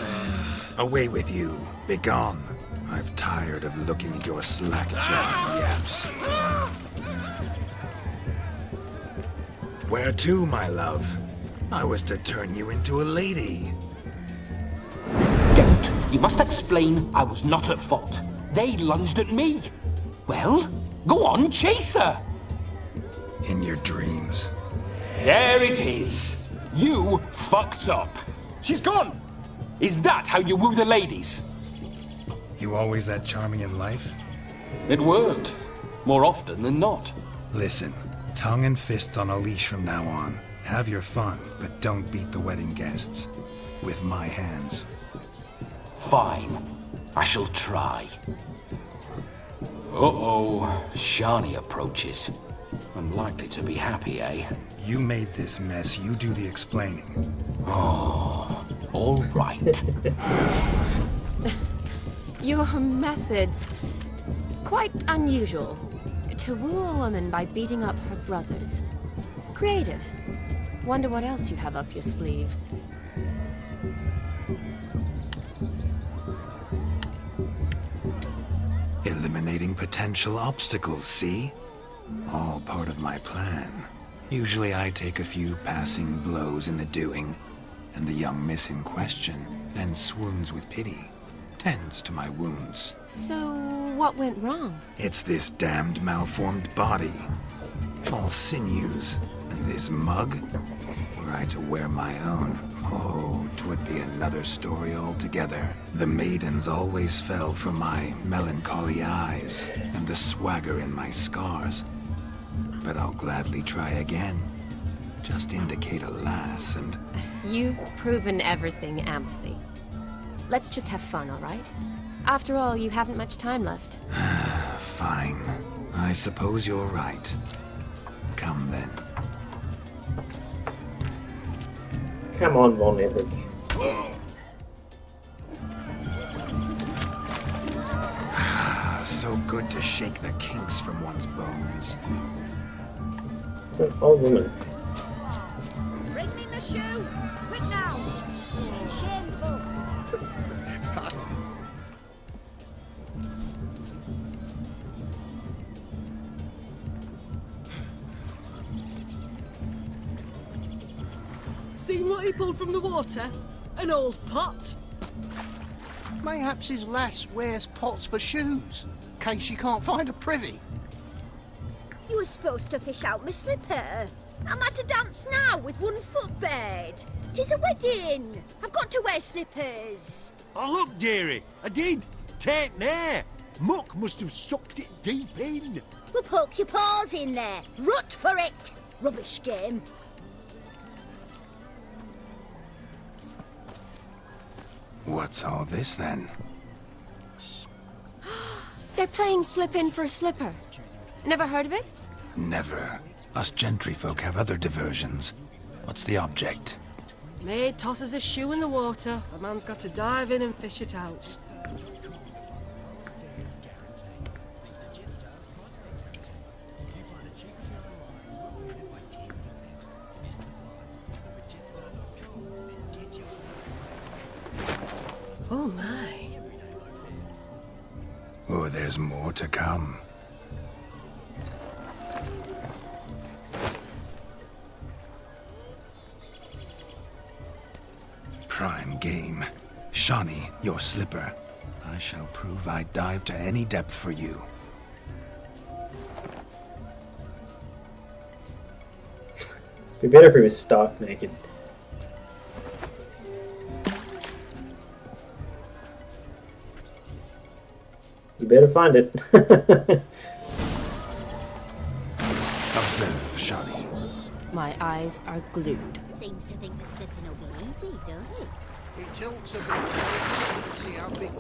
Away with you. Begone. I've tired of looking at your slack-jawed yaps. Where to, my love? I was to turn you into a lady. Don't. You must explain I was not at fault. They lunged at me. Well, go on, chase her. In your dreams. There it is. You fucked up. She's gone. Is that how you woo the ladies? You always that charming in life? It worked. More often than not. Listen, tongue and fists on a leash from now on. Have your fun, but don't beat the wedding guests. With my hands. Fine. I shall try. Uh-oh. Shani approaches. Unlikely to be happy, eh? You made this mess. You do the explaining. Oh, all right. Your methods. Quite unusual. To woo a woman by beating up her brothers. Creative. Wonder what else you have up your sleeve. Eliminating potential obstacles, see? All part of my plan. Usually I take a few passing blows in the doing, and the young miss in question then swoons with pity. Tends to my wounds. So, what went wrong? It's this damned malformed body. All sinews, and this mug? Were I to wear my own, oh, 'twould be another story altogether. The maidens always fell for my melancholy eyes, and the swagger in my scars. But I'll gladly try again. Just indicate a lass and... You've proven everything amply. Let's just have fun, all right? After all, you haven't much time left. Fine. I suppose you're right. Come then. Come on, Von Everett. So good to shake the kinks from one's bones. An old woman. Bring me my shoe! Quick now! Shameful! Seen what he pulled from the water? An old pot? Mayhaps his lass wears pots for shoes, in case she can't find a privy. You were supposed to fish out my slipper. I'm at a dance now with one foot bared. 'Tis a wedding. I've got to wear slippers. Oh, look, dearie. I did. Take there. Muck must have sucked it deep in. Well, poke your paws in there. Rut for it. Rubbish game. What's all this then? They're playing slip in for a slipper. Never heard of it? Never. Us gentry folk have other diversions. What's the object? Maid tosses a shoe in the water. A man's got to dive in and fish it out. Oh my. Oh, there's more to come. Prime game. Shani, your slipper. I shall prove I'd dive to any depth for you. It'd be better if he was stark naked. You better find it. Observe, Shani. My eyes are glued. Seems to think the slipping will be easy, don't it? It tilts a bit. See how big.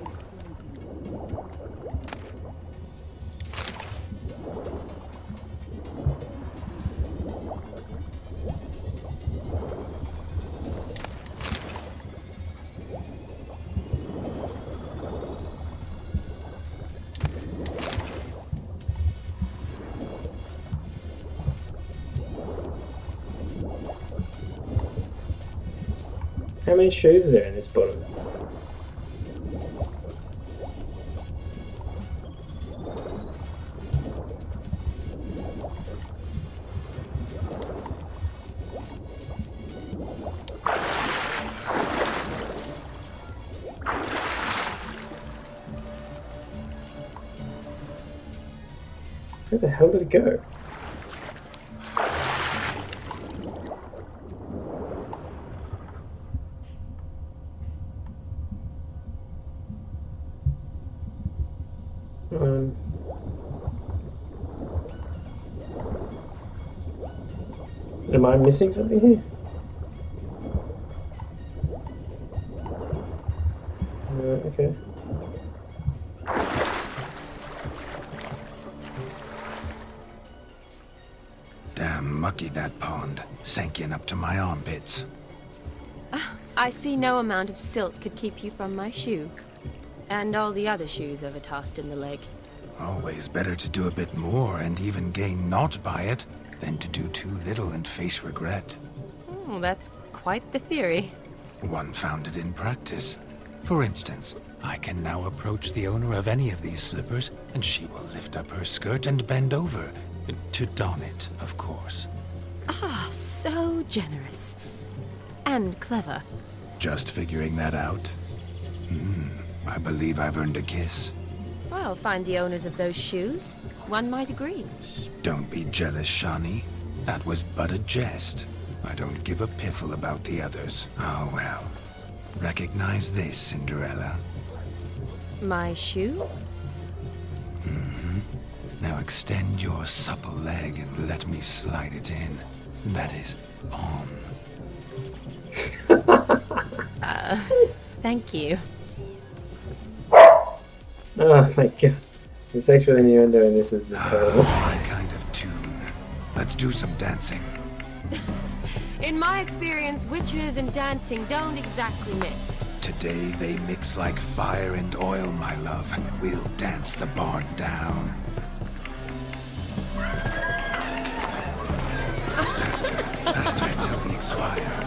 How many shoes are there in this bottom? Where the hell did it go? Am I missing something here? Okay. Damn mucky that pond. Sank in up to my armpits. I see no amount of silt could keep you from my shoe. And all the other shoes overtossed in the lake. Always better to do a bit more and even gain naught by it than to do too little and face regret. Oh, that's quite the theory. One founded in practice. For instance, I can now approach the owner of any of these slippers, and she will lift up her skirt and bend over. To don it, of course. Ah, so generous. And clever. Just figuring that out? I believe I've earned a kiss. Well, find the owners of those shoes. One might agree. Don't be jealous, Shawnee. That was but a jest. I don't give a piffle about the others. Oh well. Recognize this, Cinderella. My shoe? Now extend your supple leg and let me slide it in. That is, on. Thank you. Oh my god. The sexual innuendo in this is terrible. My kind of tune. Let's do some dancing. In my experience, witches and dancing don't exactly mix. Today they mix like fire and oil, my love. We'll dance the barn down. Faster, faster till we expire.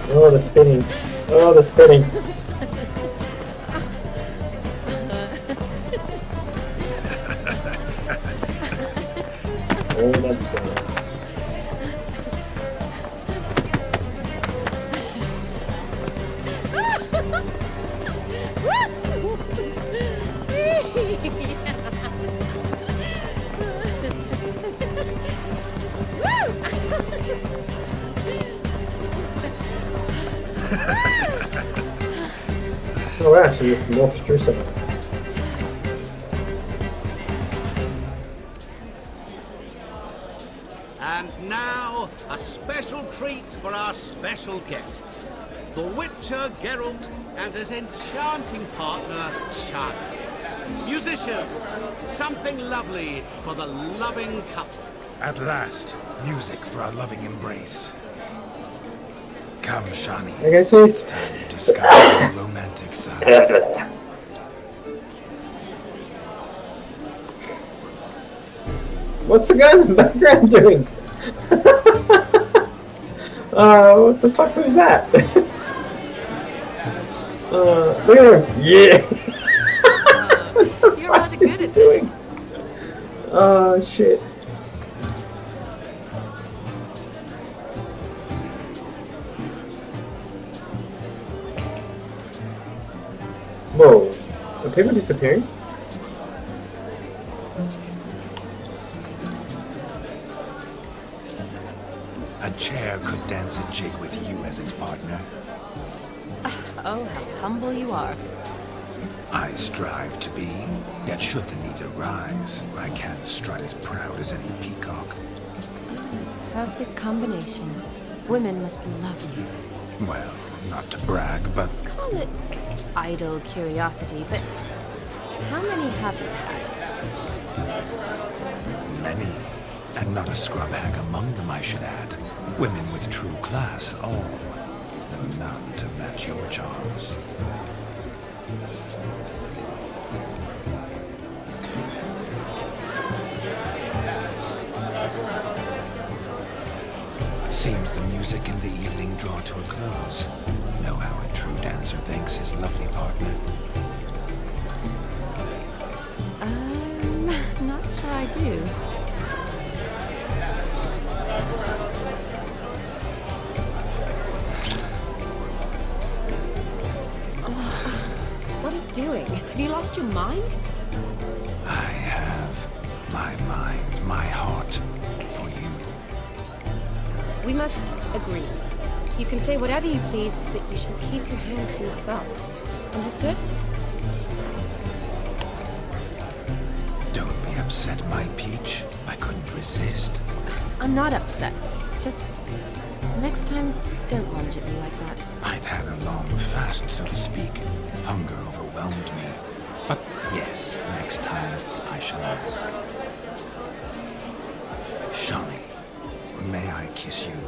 Oh, the spinning. Oh, the spinning. Oh, that's spinning. Oh wow, she just morphed through something. And now, a special treat for our special guests. The Witcher Geralt and his enchanting partner, Shani. Musicians, something lovely for the loving couple. At last, music for a loving embrace. Come, Shani. Okay, so It's time to discover the romantic side. What's the guy in the background doing? What the fuck was that? Look at him. Yeah. You're rather good at this. Oh shit. Whoa. Are people disappearing? A chair could dance a jig with you as its partner. Oh, how humble you are. I strive to be, yet should the need arise, I can't strut as proud as any peacock. Perfect combination. Women must love you. Well, not to brag, but Call it idle curiosity, but how many have you had? many. And not a scrub hag among them, I should add. Women with true class, all. Though none to match your charms. Seems the music and the evening draw to a close. Know how a true dancer thanks his lovely partner. Not sure I do. What are you doing? Have you lost your mind? I have my mind, my heart for you. We must agree. You can say whatever you please, but you shall keep your hands to yourself. Understood? Don't be upset, my peach. I couldn't resist. I'm not upset. Just next time, don't lunge at me like that. I'd had a long fast, so to speak. Hunger overwhelmed me. But yes, next time I shall ask. Shawnee, may I kiss you?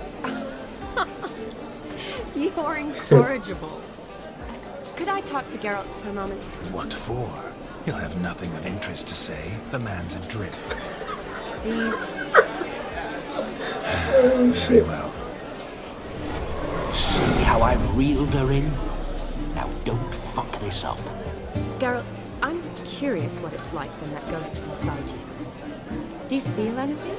You're incorrigible. Could I talk to Geralt for a moment? What for? He'll have nothing of interest to say. The man's adrift. Please. Very well. See how I've reeled her in? Now don't fuck this up. Geralt, I'm curious what it's like when that ghost's inside you. Do you feel anything?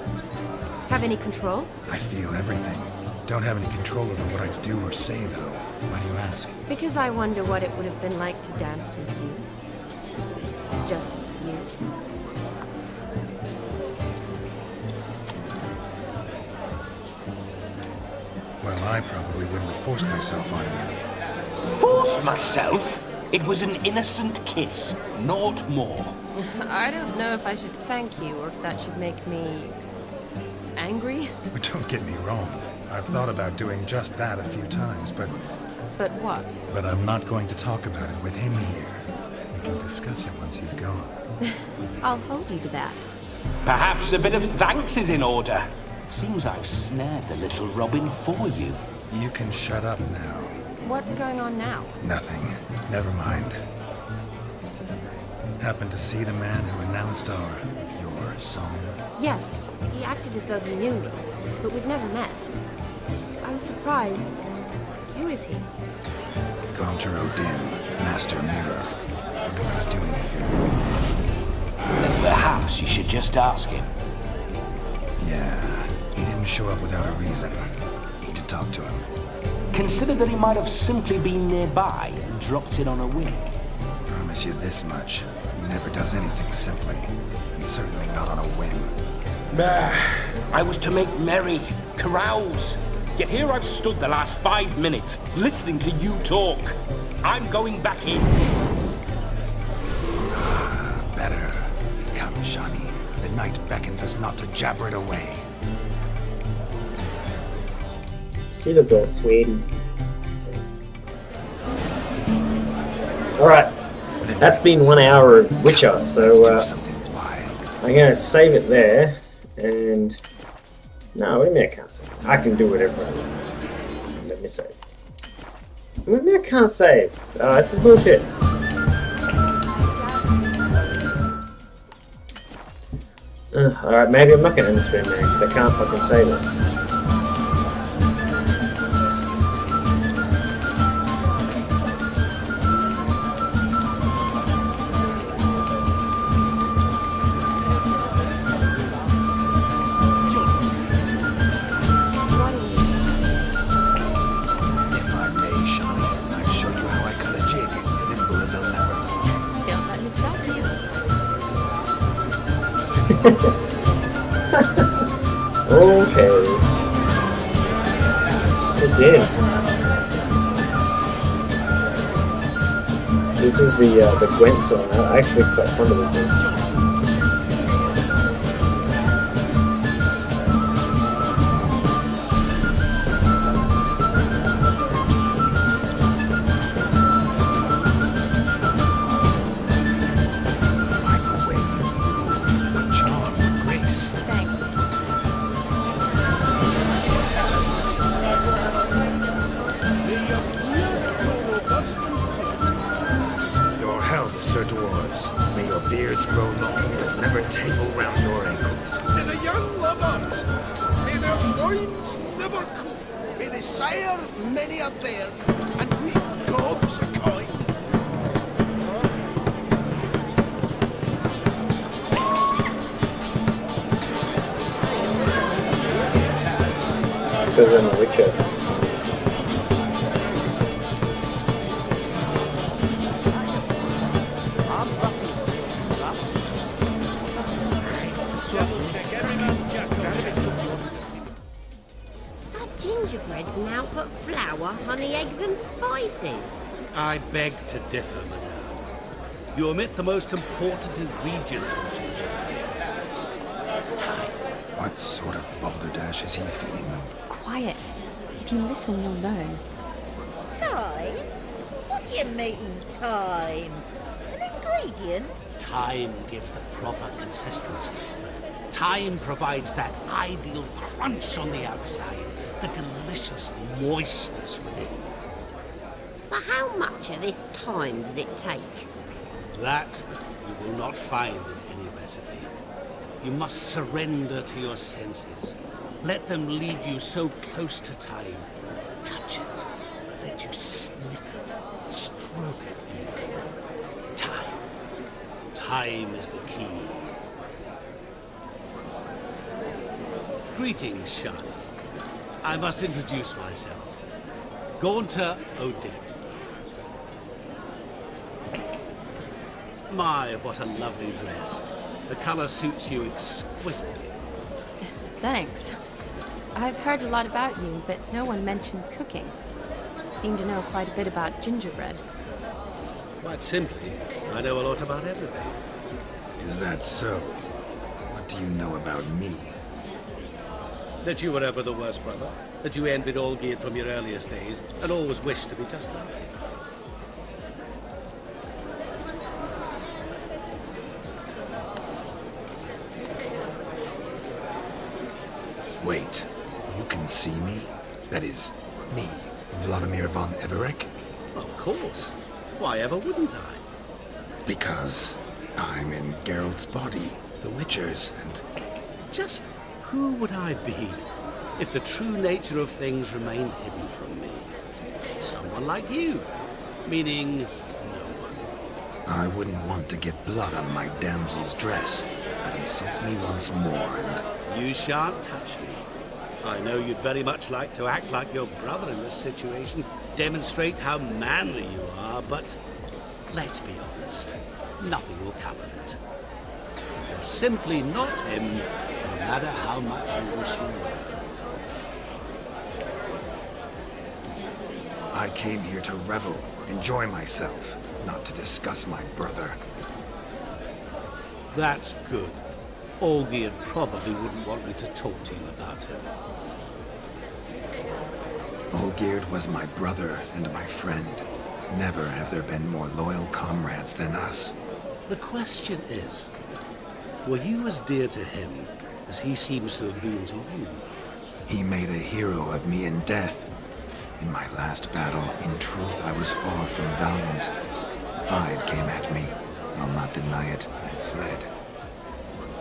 Have any control? I feel everything. Don't have any control over what I do or say, though. Why do you ask? Because I wonder what it would have been like to dance with you. Just you. Well, I probably wouldn't have forced myself on you. Forced myself? It was an innocent kiss, naught more. I don't know if I should thank you or if that should make me angry. But don't get me wrong. I've thought about doing just that a few times, but But what? But I'm not going to talk about it with him here. We can discuss it once he's gone. I'll hold you to that. Perhaps a bit of thanks is in order. Seems I've snared the little Robin for you. You can shut up now. What's going on now? Nothing. Never mind. Happened to see the man who announced your song? Yes, he acted as though he knew me, but we've never met. I was surprised. Who is he? Gaunter Odin, Master Mirror. I wonder what he's doing here. Then perhaps you should just ask him. Yeah, he didn't show up without a reason. Need to talk to him. Consider that he might have simply been nearby and dropped in on a whim. Promise you this much. He never does anything simply, and certainly not on a whim. I was to make merry, carouse. Yet here I've stood the last 5 minutes, listening to you talk. I'm going back in. Better. Come, Shawnee. The night beckons us not to jabber it away. She looked all sweaty. Alright, that's been 1 hour of Witcher, so I'm going to save it there, and... No, what do you mean I can't save? I can do whatever I want. Let me save. What do you mean I can't save? Oh, this is bullshit. Alright, maybe I'm not going to end the stream there, because I can't fucking save it. Okay. Again. This is the Gwent song. I actually quite fond of this song. Because I'm a Witcher. but flour, honey, eggs and spices. I beg to differ, madame. You omit the most important ingredient in ginger. Time. What sort of balderdash is he feeding them? Quiet. If you listen, you'll learn. Time? What do you mean, time? An ingredient? Time gives the proper consistency. Time provides that ideal crunch on the outside, the delicious moistness within. So how much of this time does it take? That you will not find in any recipe. You must surrender to your senses. Let them lead you so close to time. Touch it. Let you sniff it. Stroke it even. Time. Time is the key. Greetings, Shani. I must introduce myself. Gaunter Odin. My, what a lovely dress. The color suits you exquisitely. Thanks. I've heard a lot about you, but no one mentioned cooking. Seem to know quite a bit about gingerbread. Quite simply, I know a lot about everything. Is that so? What do you know about me? That you were ever the worst brother, that you envied Olgierd from your earliest days, and always wished to be just like him. Wait, you can see me? That is, me, Vladimir von Everec? Of course. Why ever wouldn't I? Because I'm in Geralt's body, the Witcher's, and... Just who would I be if the true nature of things remained hidden from me? Someone like you, meaning no one. I wouldn't want to get blood on my damsel's dress. But insult me once more, and... You shan't touch me. I know you'd very much like to act like your brother in this situation, demonstrate how manly you are, but let's be honest, nothing will come of it. You're simply not him, no matter how much you wish you were. I came here to revel, enjoy myself, not to discuss my brother. That's good. Olgierd probably wouldn't want me to talk to you about him. Olgierd was my brother and my friend. Never have there been more loyal comrades than us. The question is, were you as dear to him as he seems to have been to you? He made a hero of me in death. In my last battle, in truth, I was far from valiant. 5 came at me. I'll not deny it, I fled.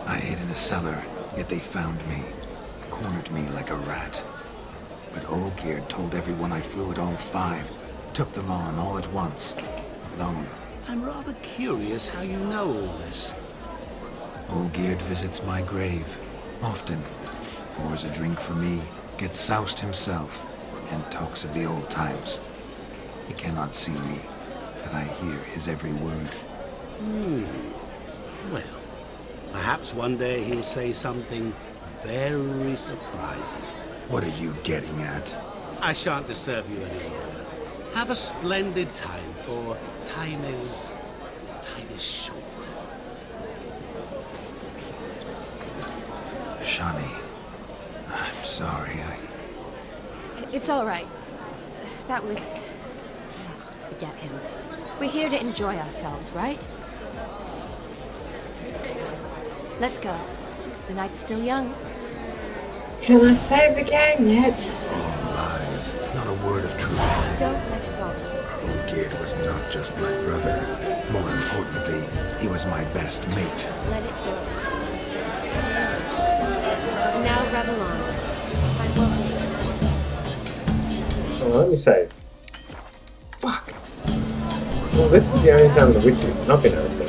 I hid in a cellar, yet they found me, cornered me like a rat. But Olgierd told everyone I flew at all 5, took them on all at once, alone. I'm rather curious how you know all this. Olgierd visits my grave, often, pours a drink for me, gets soused himself, and talks of the old times. He cannot see me, but I hear his every word. Well, perhaps one day he'll say something very surprising. What are you getting at? I shan't disturb you any longer. Have a splendid time, for time is short. Shani, I'm sorry, It's all right. That was... forget him. We're here to enjoy ourselves, right? Let's go. The night's still young. Can I save the game yet? All lies, not a word of truth. Don't let it bother you. Olgierd was not just my brother. More importantly, he was my best mate. Let it go. Now revel on. I welcome you. Oh, let me save. Fuck. Well, this is the only time The Witcher has not been able to save.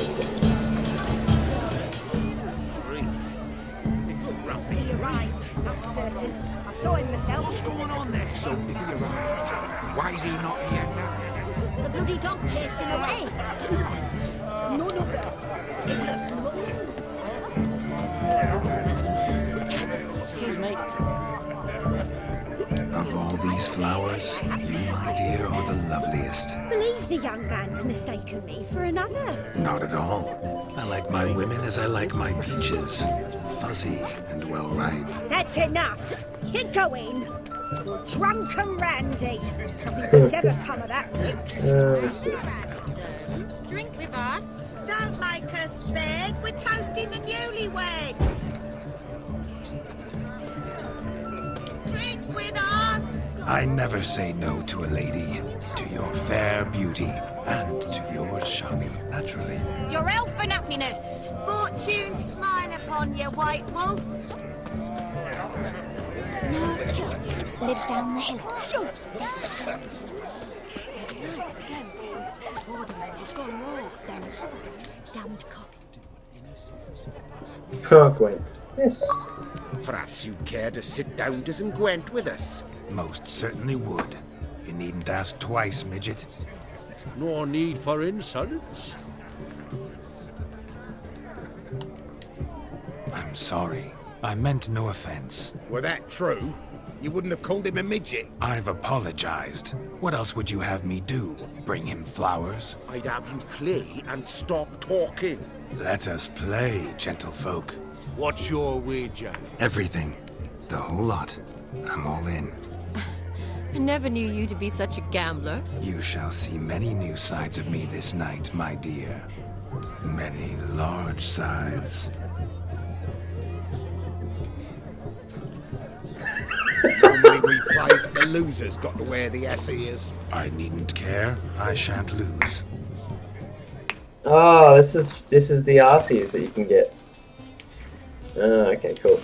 He arrived, that's certain. I saw him myself. What's going on there? So, if he arrived, why is he not here now? The bloody dog chased him away. None other. Hideous mutt. Excuse me. Of all these flowers, you, my dear, are the loveliest. Believe the young man's mistaken me for another. Not at all. I like my women as I like my peaches. Fuzzy and well ripe. That's enough. Get going. You're drunk and randy. Nothing good's ever come of that mix. Drink with us. Don't make us beg. We're toasting the newlyweds. Drink with us. I never say no to a lady. To your fair beauty. And to yours, Shani, naturally. Your elfin happiness. Fortune smile upon you, White Wolf. No, just lives down the hill. Sure, this stories. Nights again. Aldermen have gone rogue. Them's the ones. Damned cock. Oh, Gwen. Yes. Perhaps you'd care to sit down to some Gwent with us. Most certainly would. You needn't ask twice, midget. No need for insults. I'm sorry. I meant no offense. Were that true, you wouldn't have called him a midget. I've apologized. What else would you have me do? Bring him flowers? I'd have you play and stop talking. Let us play, gentlefolk. What's your wager? Everything. The whole lot. I'm all in. I never knew you to be such a gambler. You shall see many new sides of me this night, my dear. Many large sides. Normally we play, but the loser's got to wear the ears. I needn't care. I shan't lose. Oh, this is the RCs that you can get. Oh, okay, cool.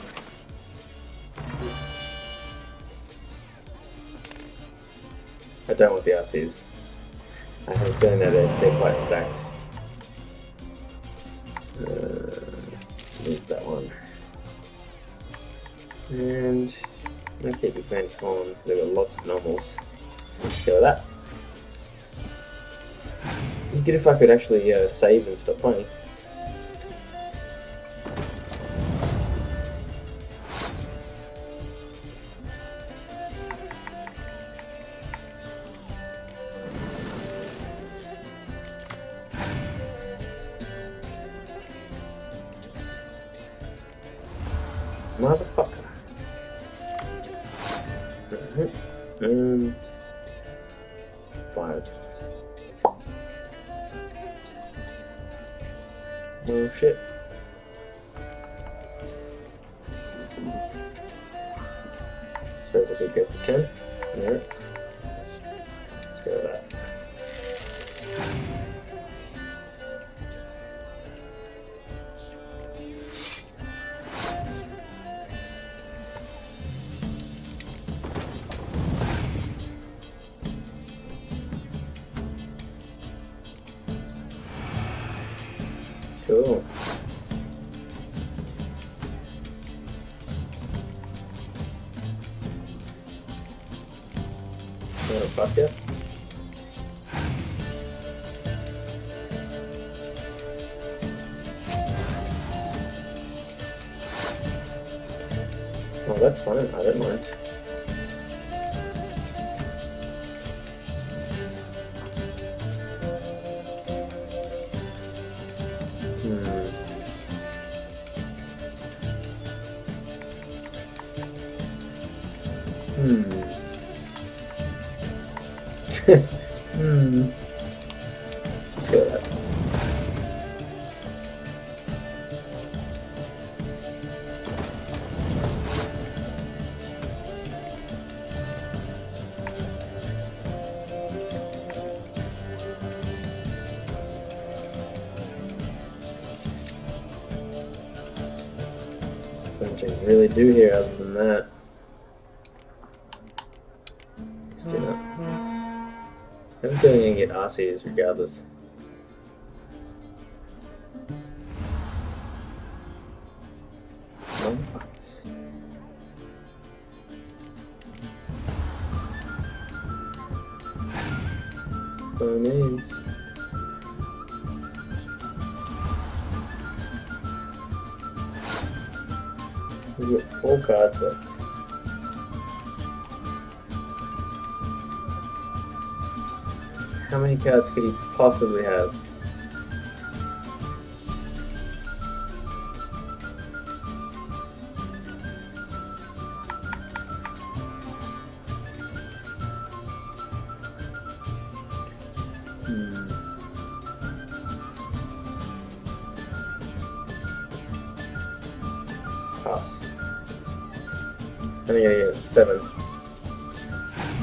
I don't want the RCs. I have a feeling that they're quite stacked. There's that one. And I'm gonna keep the Granny on because there were lots of novels. Let's go with that. It'd be good if I could actually save and stop playing. Motherfucker. Fired. Oh shit. Suppose I could go for 10. Alright. Let's go with that. Cool. Motherfucker. Oh, that's fine. I don't mind. Let's go with that. What you can really do here other than that. Let's do that. I'm feeling gonna get RCs regardless. Motherfuckers. Bones. We've got 4 cards left. How many cards could he possibly have? Pass. I think I get 7.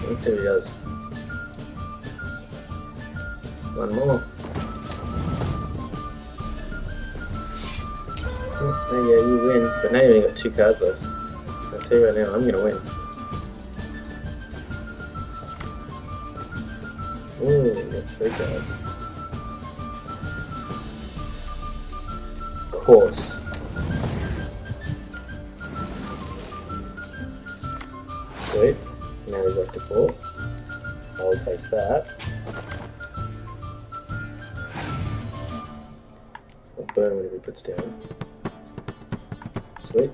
Let's see what he does. One more. Oh, yeah, you win, but now you only got 2 cards left. I'll tell you right now, I'm gonna win. Ooh, that's 3 cards. Of course. Sweet. Now he's up to 4. I'll take that. I'll burn whatever he puts down. Sweet.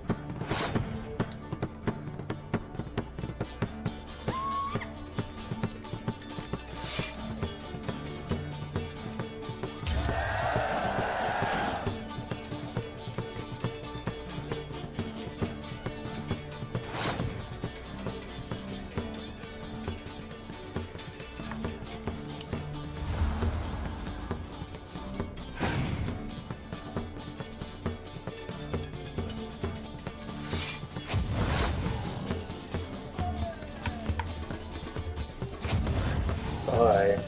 Bye.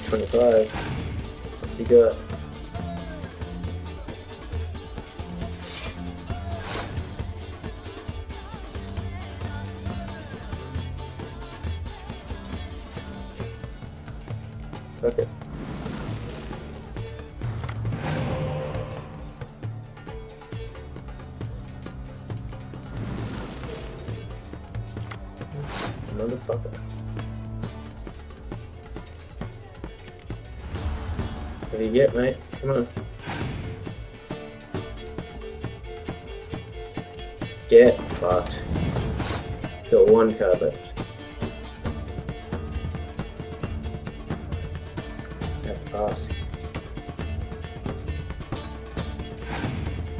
$25. What's he got? Okay. Motherfucker. What do you get, mate? Come on. Get fucked. Still 1 card left. Yeah, pass.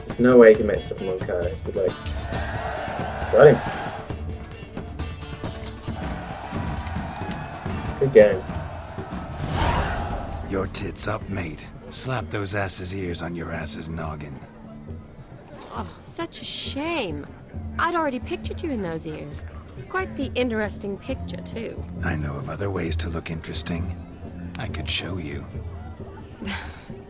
There's no way he can make something 1 card. It's good like. Got him. Good game. Your tits up, mate. Slap those asses' ears on your ass's noggin. Oh, such a shame. I'd already pictured you in those ears. Quite the interesting picture, too. I know of other ways to look interesting. I could show you.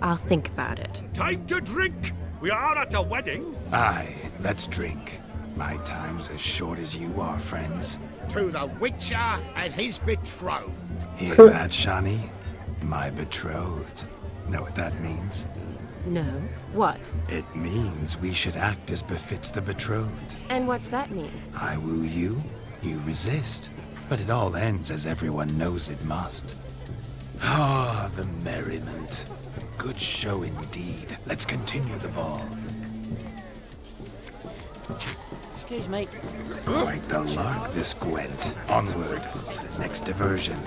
I'll think about it. Time to drink! We are at a wedding. Aye, let's drink. My time's as short as you are, friends. To the Witcher and his betrothed. Hear that, Shani? My betrothed. Know what that means? No. What? It means we should act as befits the betrothed. And what's that mean? I woo you, you resist. But it all ends as everyone knows it must. Ah, the merriment. Good show indeed. Let's continue the ball. Excuse me. Quite the lark, this Gwent. Onward to the next diversion.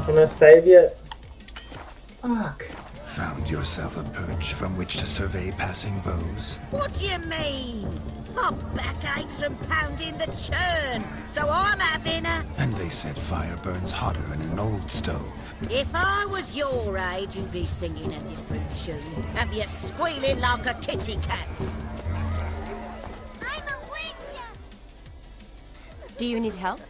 Can I save yet? Fuck. Found yourself a perch from which to survey passing bows? What do you mean? My back aches from pounding the churn, so I'm having a... And they said fire burns hotter in an old stove. If I was your age, you'd be singing a different tune. Have you squealing like a kitty cat? I'm a witcher! Do you need help?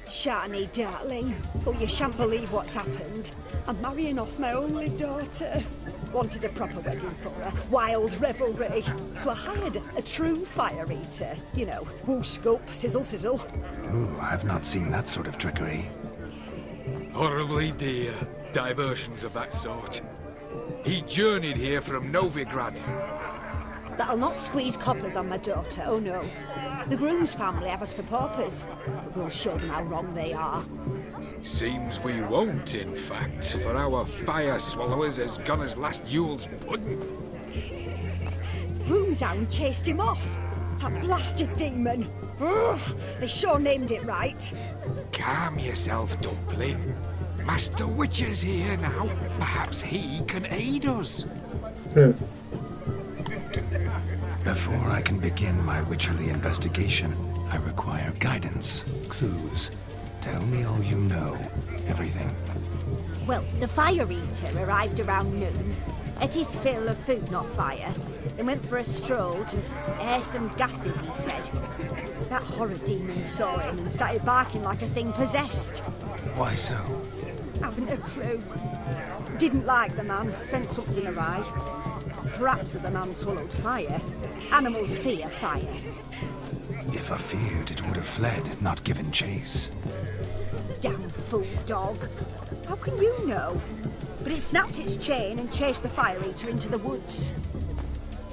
Shani, darling. Oh, you shan't believe what's happened. I'm marrying off my only daughter. Wanted a proper wedding for her. Wild revelry. So I hired a true fire eater. You know, woo scope, sizzle sizzle. Ooh, I've not seen that sort of trickery. Horribly dear diversions of that sort. He journeyed here from Novigrad. That'll not squeeze coppers on my daughter, oh no. The groom's family have us for paupers, but we'll show them how wrong they are. Seems we won't, in fact, for our fire swallowers has gone as last Yule's pudding. Groom's hound chased him off. That blasted demon. Ugh, they sure named it right. Calm yourself, Dumpling. Master Witcher's here now. Perhaps he can aid us. Before I can begin my witcherly investigation, I require guidance, clues. Tell me all you know. Everything. Well, the fire eater arrived around noon. Ate his fill of food, not fire. Then went for a stroll to air some gases, he said. That horrid demon saw him and started barking like a thing possessed. Why so? Haven't a clue. Didn't like the man, sent something awry. Perhaps the man swallowed fire. Animals fear fire. If I feared, it would have fled, not given chase. Damn fool dog. How can you know? But it snapped its chain and chased the fire eater into the woods.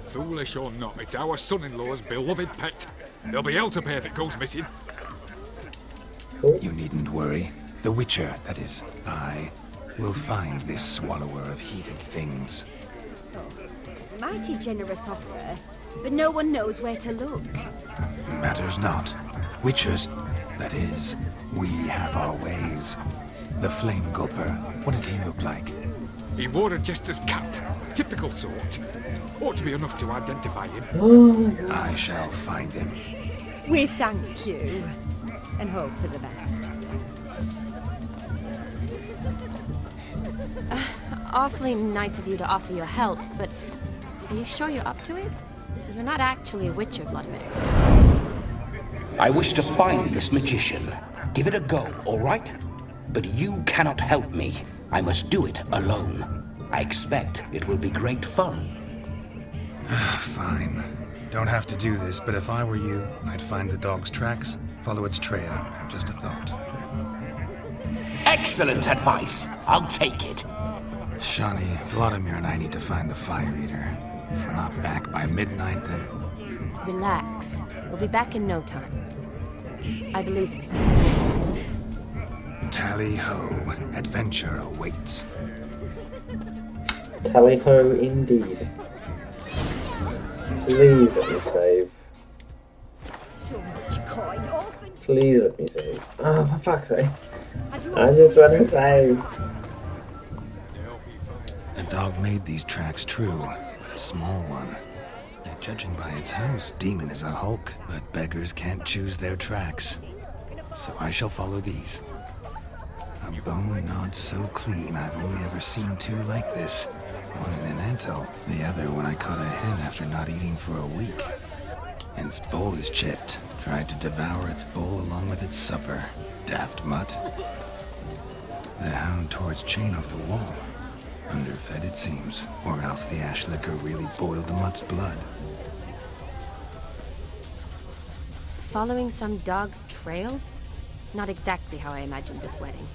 Foolish or not, it's our son-in-law's beloved pet. There'll be hell to pay if it goes missing. You needn't worry. The Witcher, that is, I, will find this swallower of heated things. Mighty generous offer, but no one knows where to look. Matters not. Witchers, that is, we have our ways. The Flame Gulper, what did he look like? He wore a jester's cap. Typical sort. Ought to be enough to identify him. I shall find him. We thank you, and hope for the best. Awfully nice of you to offer your help, but are you sure you're up to it? You're not actually a witcher, Vladimir. I wish to find this magician. Give it a go, all right? But you cannot help me. I must do it alone. I expect it will be great fun. Fine. Don't have to do this, but if I were you, I'd find the dog's tracks, follow its trail. Just a thought. Excellent advice. I'll take it. Shani, Vladimir and I need to find the fire eater. If we're not back by midnight, then... Relax. We'll be back in no time. I believe you. Tally-ho. Adventure awaits. Tally-ho indeed. Please let me save. So much coin, orphan. Please let me save. Oh, for fuck's sake. I just want to save. The dog made these tracks true, but a small one. And judging by its house, Demon is a hulk, but beggars can't choose their tracks. So I shall follow these. A bone knot so clean I've only ever seen two like this. One in an anthill, the other when I caught a hen after not eating for a week. And its bowl is chipped. Tried to devour its bowl along with its supper. Daft mutt. The hound tore its chain off the wall. Underfed it seems, or else the ash liquor really boiled the mutt's blood. Following some dog's trail? Not exactly how I imagined this wedding.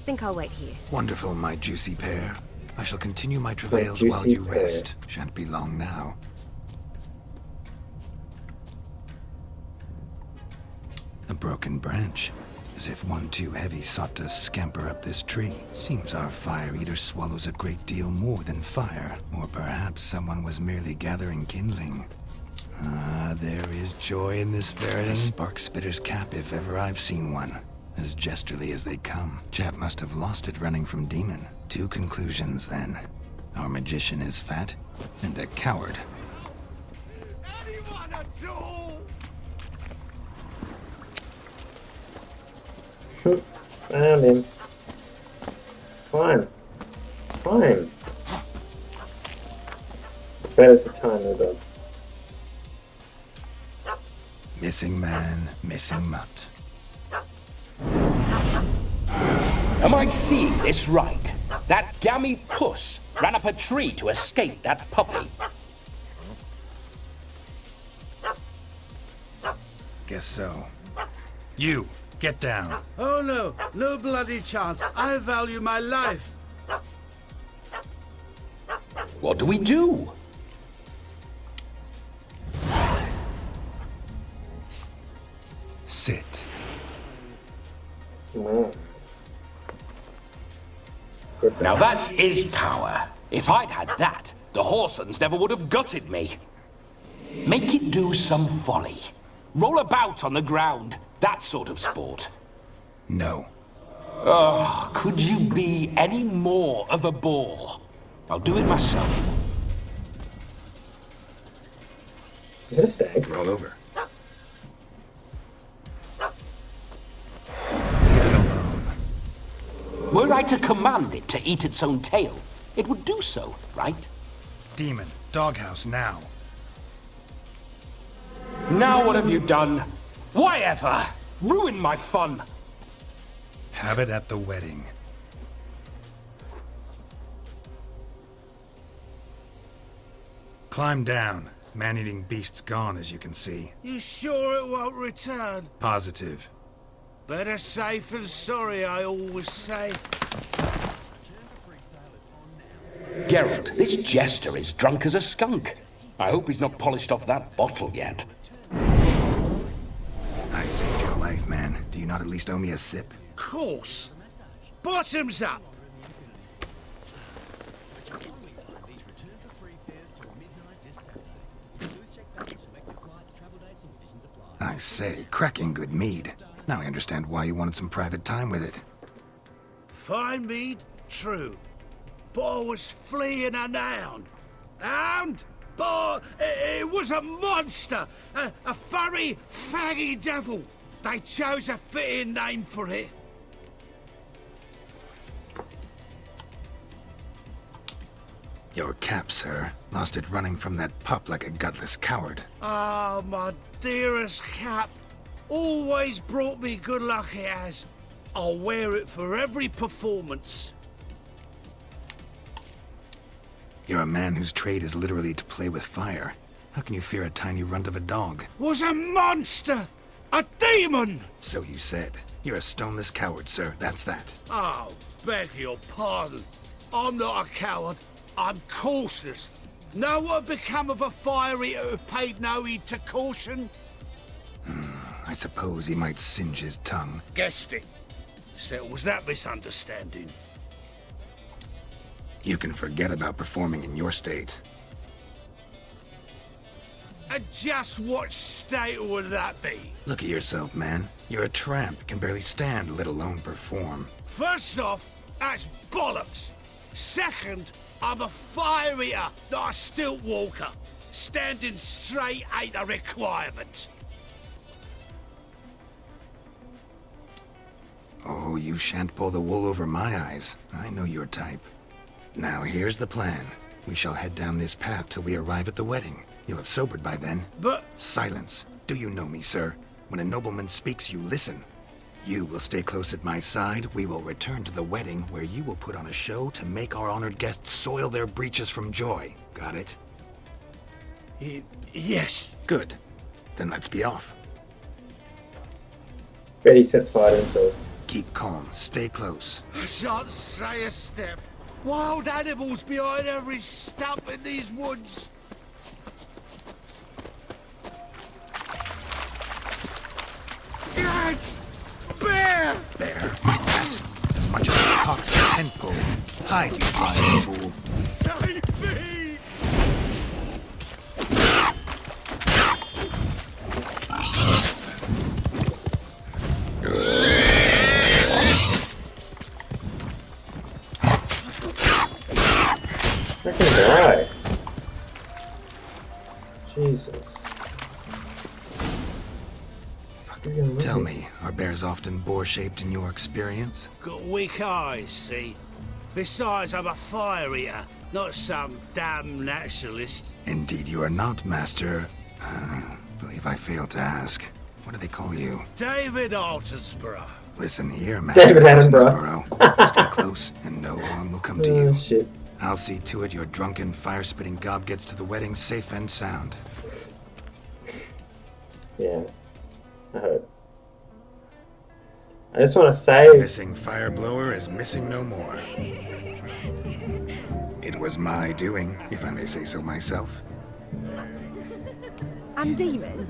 Think I'll wait here. Wonderful, my juicy pair. I shall continue my travails while you rest. Shan't be long now. A broken branch. As if one too heavy sought to scamper up this tree. Seems our fire eater swallows a great deal more than fire. Or perhaps someone was merely gathering kindling. Ah, there is joy in this ferreting. A spark spitter's cap if ever I've seen one. As jesterly as they come. Chap must have lost it running from Demon. Two conclusions then. Our magician is fat, and a coward. Anyone at all? Found him. Climb. Climb. Better the time, though, dog. Missing man, missing mutt. Am I seeing this right? That gammy puss ran up a tree to escape that puppy. Guess so. You, get down. Oh no, no bloody chance. I value my life. What do we do? Now that is power. If I'd had that, the Horsons never would have gutted me. Make it do some folly. Roll about on the ground. That sort of sport. No. Oh, could you be any more of a bore? I'll do it myself. Is it a stag? Roll over. Were I to command it to eat its own tail, it would do so, right? Demon, doghouse now. Now what have you done? Why ever? Ruin my fun. Have it at the wedding. Climb down. Man-eating beast's gone, as you can see. You sure it won't return? Positive. Better safe than sorry, I always say. Geralt, this jester is drunk as a skunk. I hope he's not polished off that bottle yet. I saved your life, man. Do you not at least owe me a sip? Course. Bottoms up. I say, cracking good mead. Now I understand why you wanted some private time with it. Fine mead, true. But I was fleeing a hound. Hound? But it was a monster. A furry, faggy devil. They chose a fitting name for it. Your cap, sir. Lost it running from that pup like a gutless coward. Ah, my dearest cap. Always brought me good luck it has. I'll wear it for every performance. You're a man whose trade is literally to play with fire. How can you fear a tiny runt of a dog? Was a monster! A demon! So you said. You're a stoneless coward, sir. That's that. Oh, beg your pardon. I'm not a coward. I'm cautious. Know what become of a fire eater who paid no heed to caution? I suppose he might singe his tongue. Guessed it. Settles that misunderstanding. You can forget about performing in your state. And just what state would that be? Look at yourself, man. You're a tramp, can barely stand, let alone perform. First off, that's bollocks. Second, I'm a fire eater, not a stilt walker. Standing straight ain't a requirement. Oh, you shan't pull the wool over my eyes. I know your type. Now, here's the plan. We shall head down this path till we arrive at the wedding. You'll have sobered by then. But... Silence. Do you know me, sir? When a nobleman speaks, you listen. You will stay close at my side. We will return to the wedding, where you will put on a show to make our honored guests soil their breeches from joy. Got it? Yes. Good. Then let's be off. Betty sets fire to himself. Keep calm. Stay close. I shan't stray a step. Wild animals behind every stump in these woods. Lads! Bear! Bear? Rat? As much as a cock's tent pole. Hide, you blind fool. Save me! I can die. Jesus. Tell me, are bears often boar-shaped in your experience? Got weak eyes, see? Besides, I'm a fire eater, not some damn naturalist. Indeed you are not, Master. Believe I failed to ask. What do they call you? David Altonsborough. Listen here, Master David Attenborough. Stay close, and no harm will come to you. Shit. I'll see to it your drunken, fire-spitting gob gets to the wedding safe and sound. Yeah. I heard. I just want to say... Missing fire blower is missing no more. It was my doing, if I may say so myself. And Demon?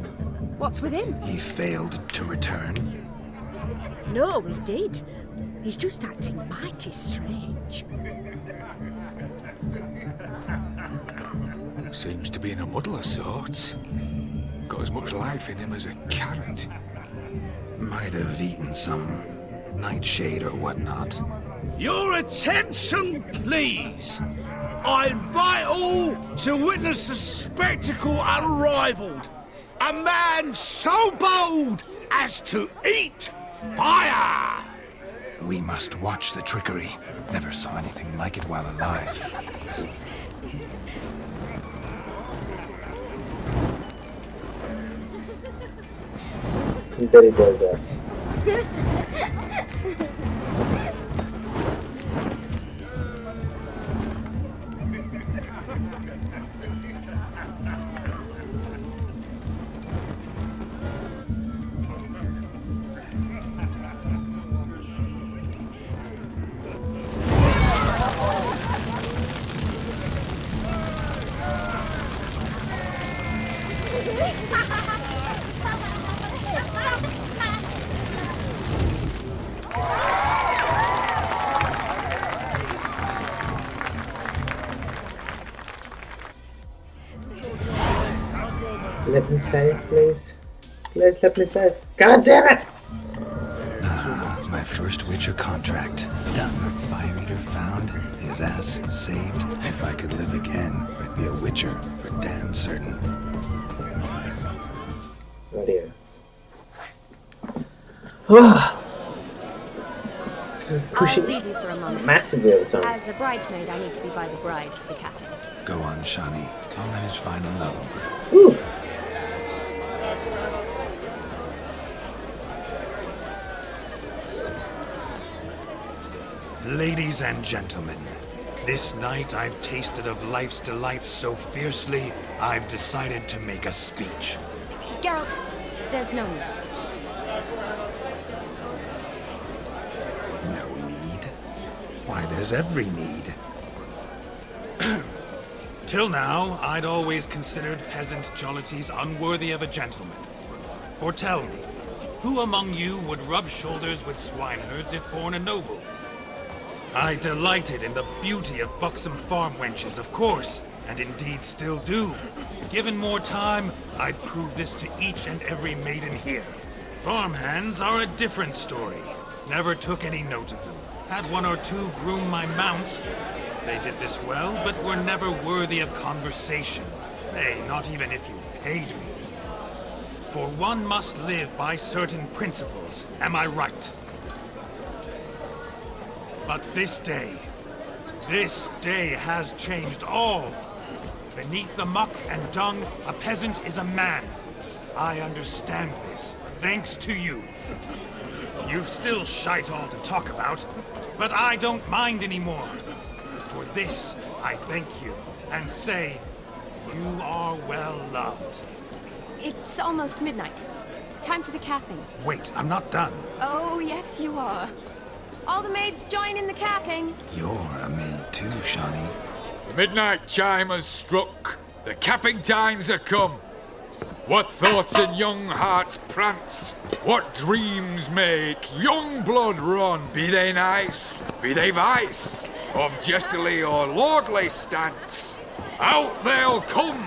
What's with him? He failed to return. No, he did. He's just acting mighty strange. Seems to be in a muddle of sorts. Got as much life in him as a carrot. Might have eaten some nightshade or whatnot. Your attention, please. I invite all to witness a spectacle unrivaled. A man so bold as to eat fire! We must watch the trickery. Never saw anything like it while alive. I bet he does that. Let me save, please. Please let me save. God damn it! My first Witcher contract. Done. Fire Eater found. His ass saved. If I could live again, I'd be a Witcher for damn certain. Oh dear. Oh. This is pushing I'll leave you for a moment. massively over time. As a bridesmaid, I need to be by the bride for the capping. Go on, Shani. I'll manage fine alone. Ooh. Ladies and gentlemen, this night I've tasted of life's delights so fiercely, I've decided to make a speech. Geralt, there's no need. No need? Why, there's every need. Till now, I'd always considered peasant jollities unworthy of a gentleman. For tell me, who among you would rub shoulders with swineherds if born a noble? I delighted in the beauty of buxom farm wenches, of course, and indeed still do. Given more time, I'd prove this to each and every maiden here. Farmhands are a different story. Never took any note of them. Had one or two groom my mounts. They did this well, but were never worthy of conversation. Nay, not even if you paid me. For one must live by certain principles, am I right? But this day has changed all. Beneath the muck and dung, a peasant is a man. I understand this, thanks to you. You've still shite all to talk about, but I don't mind anymore. For this, I thank you, and say, you are well loved. It's almost midnight. Time for the capping. Wait, I'm not done. Oh, yes, you are. All the maids join in the capping. You're a maid too, Shani. The midnight chime has struck. The capping times are come. What thoughts in young hearts prance? What dreams make young blood run? Be they nice, be they vice, of jestily or lordly stance, out they'll come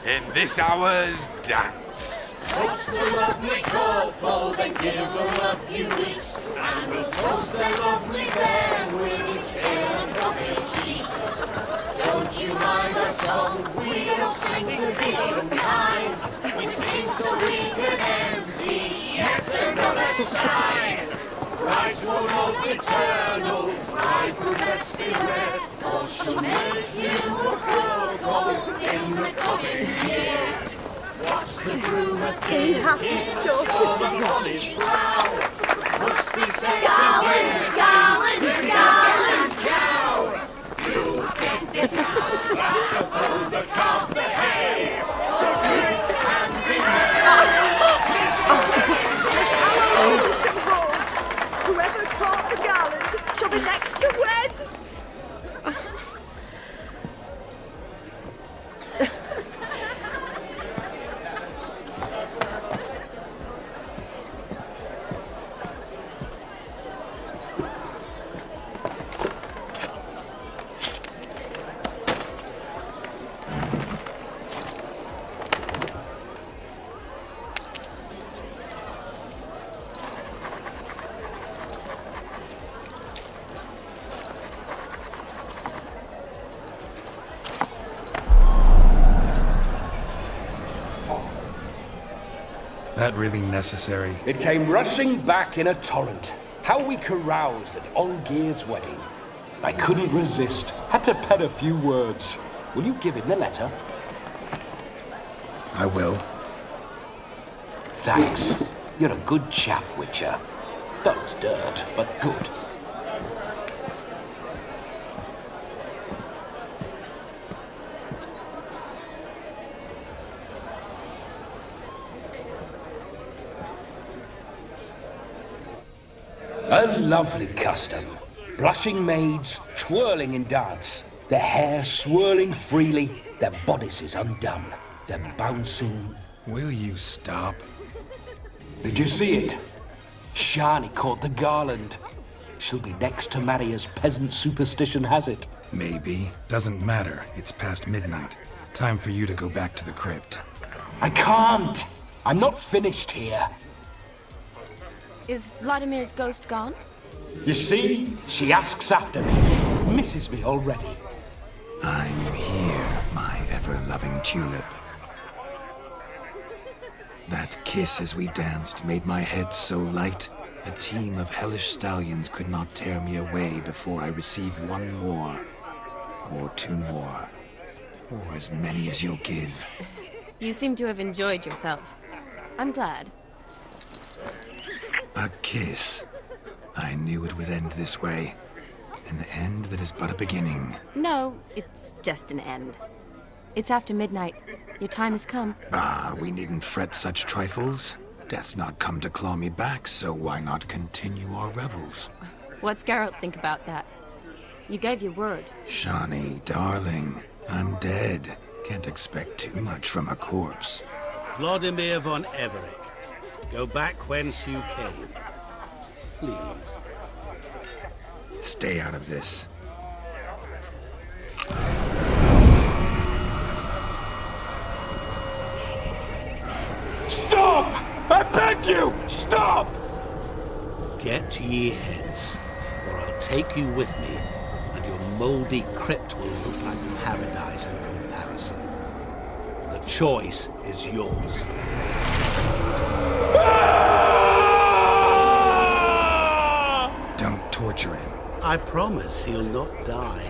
in this hour's dance. Toast the lovely kobold and give her a few weeks, and we'll toast the lovely bear with its pale and puffy cheeks. Don't you mind our song? We don't sing to be unkind. We sing so we can empty yet another side. Brides won't hold eternal, bridegroom let's beware, for she'll make you a kobold in the coming year. What's the groom a thinking? On his brow must be said. Garland, cow. You get the cow back above the calf the hay. So drink and be merry. Some horns. Whoever caught the garland shall be next to wed. that really necessary? It came rushing back in a torrent. How we caroused at Olgierd's wedding. I couldn't resist. Had to pen a few words. Will you give him the letter? I will. Thanks. You're a good chap, Witcher. Dull's dirt, but good. A lovely custom. Blushing maids twirling in dance, their hair swirling freely, their bodices undone, their bouncing. Will you stop? Did you see it? Shani caught the garland. She'll be next to marry as peasant superstition has it. Maybe. Doesn't matter. It's past midnight. Time for you to go back to the crypt. I can't. I'm not finished here. Is Vladimir's ghost gone? You see? She asks after me. Misses me already. I'm here, my ever-loving tulip. That kiss as we danced made my head so light. A team of hellish stallions could not tear me away before I receive one more. Or two more. Or as many as you'll give. You seem to have enjoyed yourself. I'm glad. A kiss. I knew it would end this way. An end that is but a beginning. No, it's just an end. It's after midnight. Your time has come. Bah, we needn't fret such trifles. Death's not come to claw me back, so why not continue our revels? What's Geralt think about that? You gave your word. Shani, darling, I'm dead. Can't expect too much from a corpse. Vladimir von Everec, go back whence you came. Please. Stay out of this. Stop! I beg you! Stop! Get ye hence, or I'll take you with me, and your mouldy crypt will look like paradise in comparison. The choice is yours. Don't torture him. I promise he'll not die.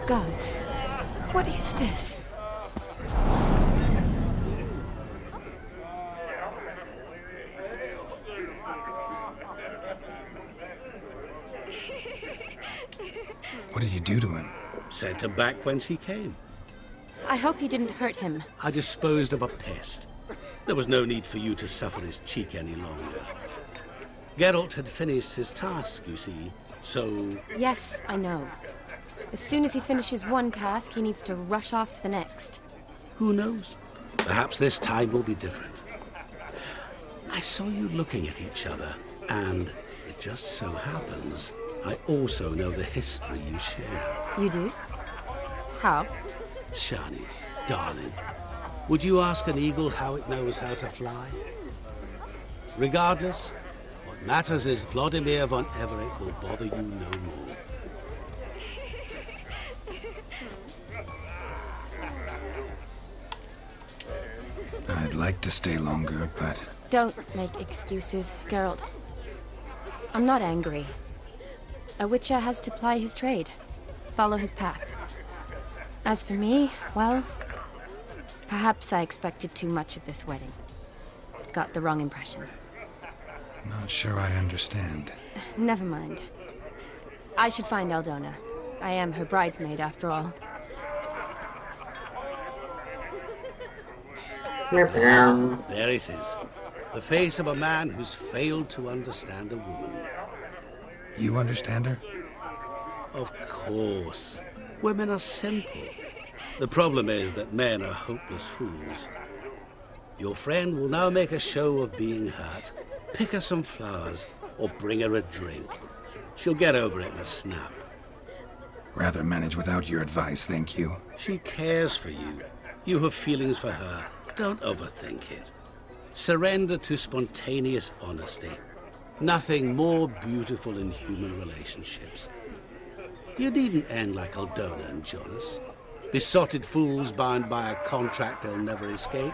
Gods, what is this? What did you do to him? Sent him back whence he came. I hope you didn't hurt him. I disposed of a pest. There was no need for you to suffer his cheek any longer. Geralt had finished his task, you see, so... Yes, I know. As soon as he finishes one task, he needs to rush off to the next. Who knows? Perhaps this time will be different. I saw you looking at each other, and it just so happens I also know the history you share. You do? How? Shani, darling, would you ask an eagle how it knows how to fly? Regardless, what matters is Vladimir von Everec will bother you no more. I'd like to stay longer, but... Don't make excuses, Geralt. I'm not angry. A Witcher has to ply his trade, follow his path. As for me, well, perhaps I expected too much of this wedding. Got the wrong impression. Not sure I understand. Never mind. I should find Aldona. I am her bridesmaid, after all. There it is. The face of a man who's failed to understand a woman. You understand her? Of course. Women are simple. The problem is that men are hopeless fools. Your friend will now make a show of being hurt, pick her some flowers, or bring her a drink. She'll get over it in a snap. Rather manage without your advice, thank you. She cares for you. You have feelings for her. Don't overthink it. Surrender to spontaneous honesty. Nothing more beautiful in human relationships. You needn't end like Aldona and Jonas. Besotted fools bound by a contract they'll never escape.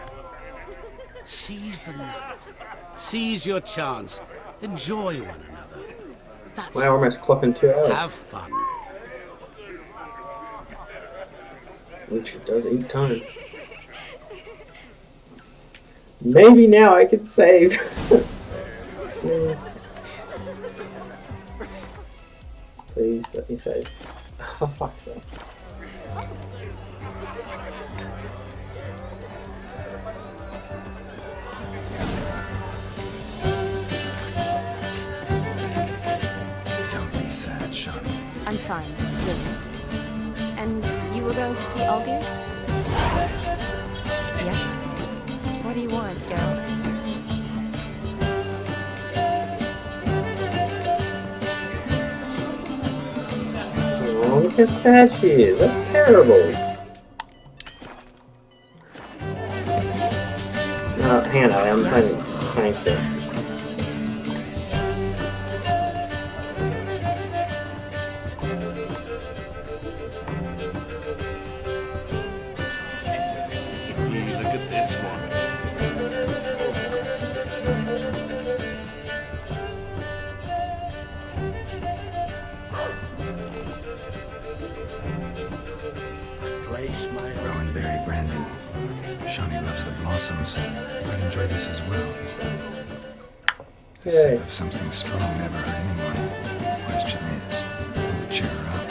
Seize the night. Seize your chance. Enjoy one another. That's Wow, almost clocking 2 hours. Have fun. Which it does eat time. Maybe now I can save. Please. Please let me save. Oh, fuck's sake. Don't be sad, Shawnee. I'm fine, really. And you were going to see Olgir? Yes? What do you want, Geralt? Oh, look how sad she is. That's terrible. Hang on, I'm playing still. Look at this one. Place my Rowanberry brandy. Shawnee loves the blossoms. I'd enjoy this as well. A sip of something strong never hurt anyone. Question is, will it cheer her up?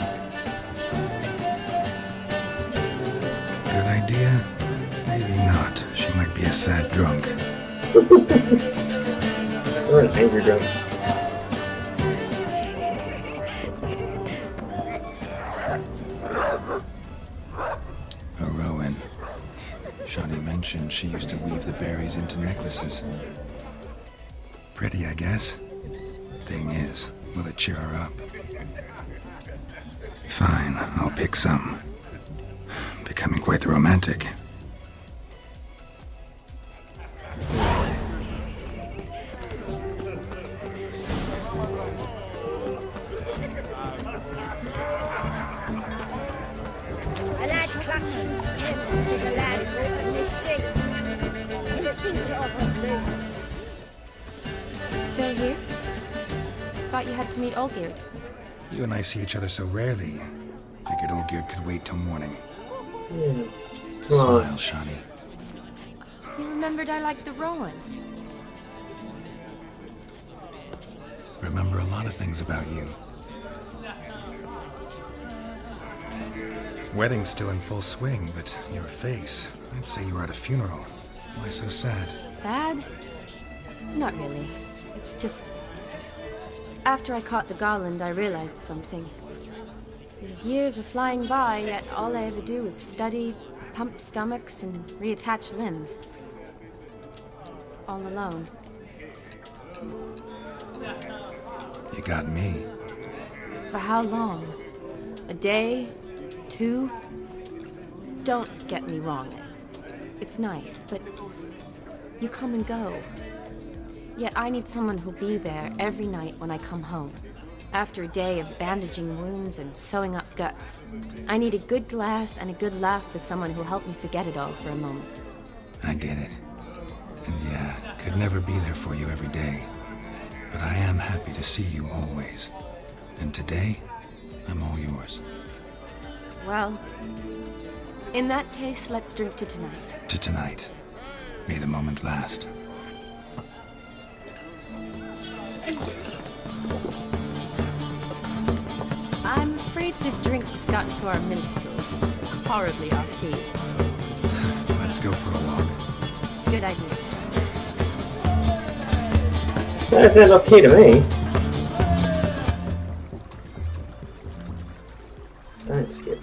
Good idea? Maybe not. She might be a sad drunk. Or an angry drunk. A Rowan. Shawnee mentioned she used to weave the berries into necklaces. Pretty, I guess. Thing is, will it cheer her up? Fine, I'll pick some. Becoming quite the romantic. A lad clutching stems is a lad caught in mischief. Everything to offer blue. Still here? Thought you had to meet Olgir. You and I see each other so rarely. Figured Olgerd could wait till morning. Smile, Shawnee. You remembered I liked the Rowan. Remember a lot of things about you. Wedding's still in full swing, but your face, I'd say you were at a funeral. Why so sad? Sad? Not really. It's just... After I caught the garland, I realized something. The years are flying by, yet all I ever do is study, pump stomachs, and reattach limbs. All alone. You got me. For how long? A day? 2? Don't get me wrong. It's nice, but you come and go. Yet I need someone who'll be there every night when I come home. After a day of bandaging wounds and sewing up guts, I need a good glass and a good laugh with someone who'll help me forget it all for a moment. I get it. And yeah, could never be there for you every day. But I am happy to see you always. And today, I'm all yours. Well, in that case, let's drink to tonight. To tonight. May the moment last. I'm afraid the drinks got into our minstrels. Horribly off key. Let's go for a walk. Good idea. That sounds okay to me. Don't skip.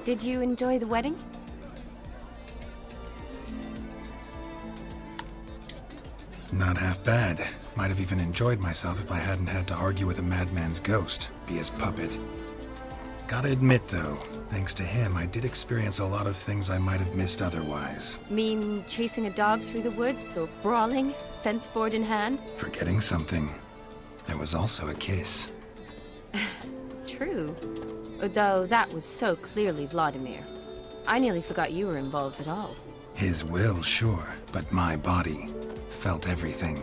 Did you enjoy the wedding? Not half bad. Might have even enjoyed myself if I hadn't had to argue with a madman's ghost, be his puppet. Gotta admit, though, thanks to him, I did experience a lot of things I might have missed otherwise. Mean chasing a dog through the woods, or brawling, fence board in hand? Forgetting something. There was also a kiss. True. Though that was so clearly Vladimir. I nearly forgot you were involved at all. His will, sure, but my body felt everything.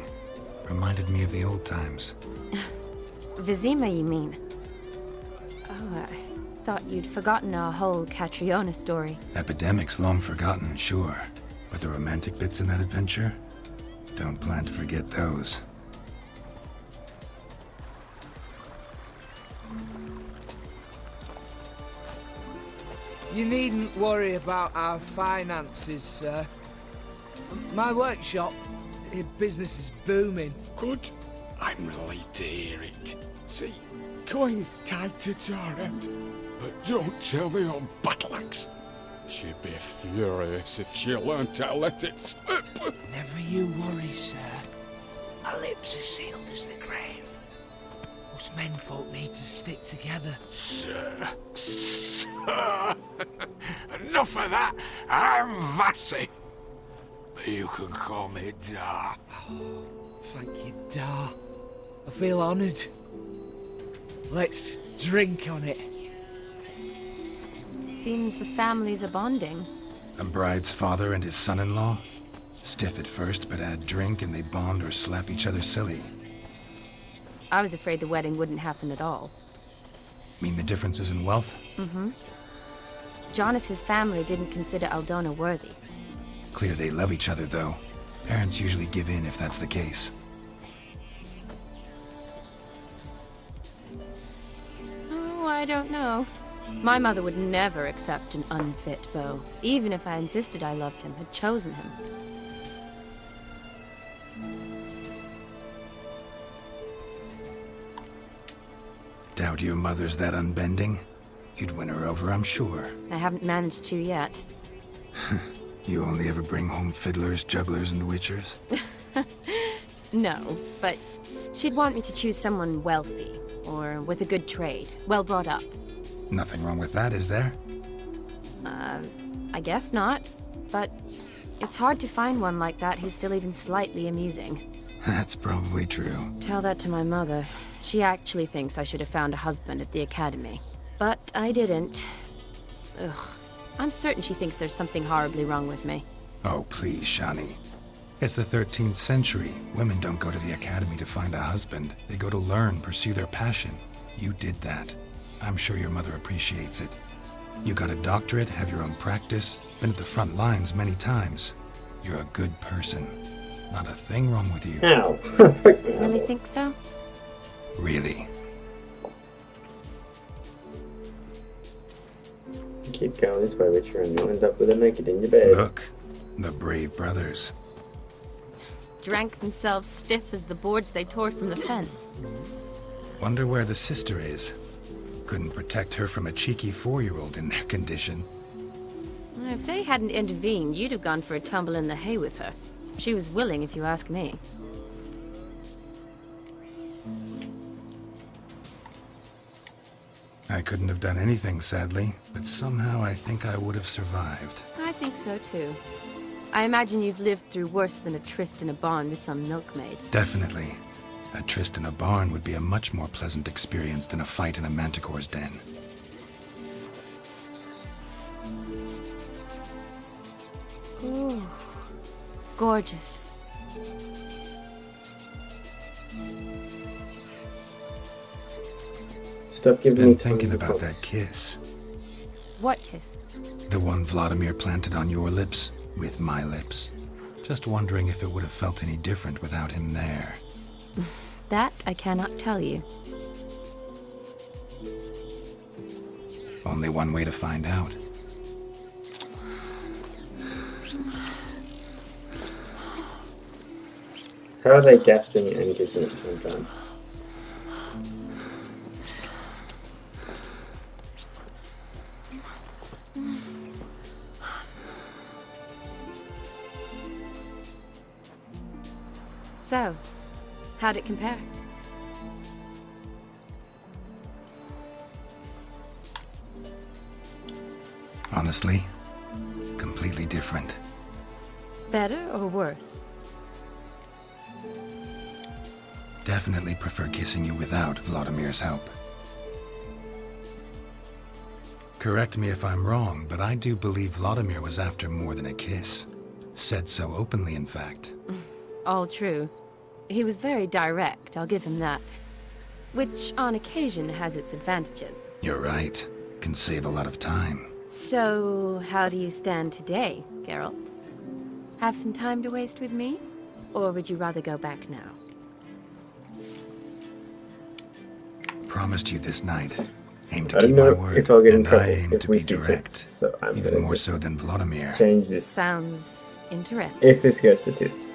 Reminded me of the old times. Vizima, you mean? Oh, I thought you'd forgotten our whole Catriona story. Epidemics long forgotten, sure. But the romantic bits in that adventure? Don't plan to forget those. You needn't worry about our finances, sir. My workshop, business is booming. Good. I'm relieved to hear it. See, coin's tied to Torrent. But don't tell the old battleaxe. She'd be furious if she learned to let it slip. Never you worry, sir. My lips are sealed as the grave. Us menfolk need to stick together. Sir. Enough of that. I'm Vassy. But you can call me Dar. Thank you, Dar. I feel honoured. Let's drink on it. Seems the families are bonding. A bride's father and his son-in-law? Stiff at first, but add drink and they bond or slap each other silly. I was afraid the wedding wouldn't happen at all. Mean the differences in wealth? Mm-hmm. Jonas's family didn't consider Aldona worthy. Clear they love each other, though. Parents usually give in if that's the case. Oh, I don't know. My mother would never accept an unfit beau, even if I insisted I loved him, had chosen him. Doubt your mother's that unbending? You'd win her over, I'm sure. I haven't managed to yet. You only ever bring home fiddlers, jugglers, and witchers? No, but she'd want me to choose someone wealthy, or with a good trade, well brought up. Nothing wrong with that, is there? I guess not, but it's hard to find one like that who's still even slightly amusing. That's probably true. Tell that to my mother. She actually thinks I should have found a husband at the academy. But I didn't. Ugh. I'm certain she thinks there's something horribly wrong with me. Oh, please, Shani. It's the 13th century. Women don't go to the academy to find a husband. They go to learn, pursue their passion. You did that. I'm sure your mother appreciates it. You got a doctorate, have your own practice, been at the front lines many times. You're a good person. Not a thing wrong with you. Ow. Really think so? Really. Keep going this way, Witcher, and you'll end up with her naked in your bed. Look, the brave brothers. Drank themselves stiff as the boards they tore from the fence. Wonder where the sister is. Couldn't protect her from a cheeky 4-year-old in their condition. If they hadn't intervened, you'd have gone for a tumble in the hay with her. She was willing, if you ask me. I couldn't have done anything, sadly, but somehow I think I would have survived. I think so, too. I imagine you've lived through worse than a tryst in a barn with some milkmaid. Definitely. A tryst in a barn would be a much more pleasant experience than a fight in a manticore's den. Ooh, gorgeous. Stop giving Been me thinking tons of about books. that kiss. What kiss? The one Vladimir planted on your lips with my lips. Just wondering if it would have felt any different without him there. That I cannot tell you. Only one way to find out. How are they gasping and kissing at the same time? So, how'd it compare? Honestly, completely different. Better or worse? Definitely prefer kissing you without Vladimir's help. Correct me if I'm wrong, but I do believe Vladimir was after more than a kiss. Said so openly, in fact. All true. He was very direct, I'll give him that. Which, on occasion, has its advantages. You're right. Can save a lot of time. So, how do you stand today, Geralt? Have some time to waste with me? Or would you rather go back now? Promised you this night. Aim to I don't keep my know word, if I'll get in and trouble I aim if to we be see direct. tits, so I'm even gonna more just so than Vladimir. change this. Sounds interesting. If this goes to tits.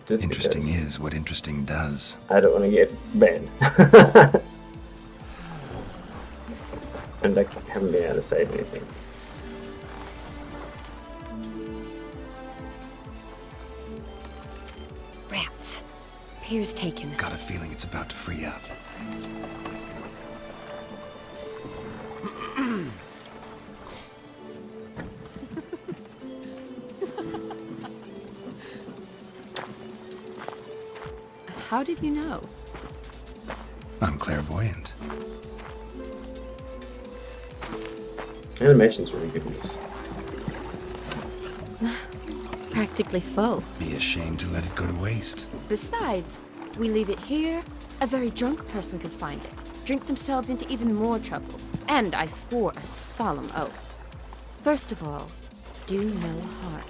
Just Interesting because is what interesting does. I don't want to get banned. And I haven't been able to save anything. Rats. Pier's taken. Got a feeling it's about to free up. How did you know? I'm clairvoyant. Animation's really good in this. Practically full. Be ashamed to let it go to waste. Besides, we leave it here, a very drunk person could find it, drink themselves into even more trouble. And I swore a solemn oath. First of all, do no harm.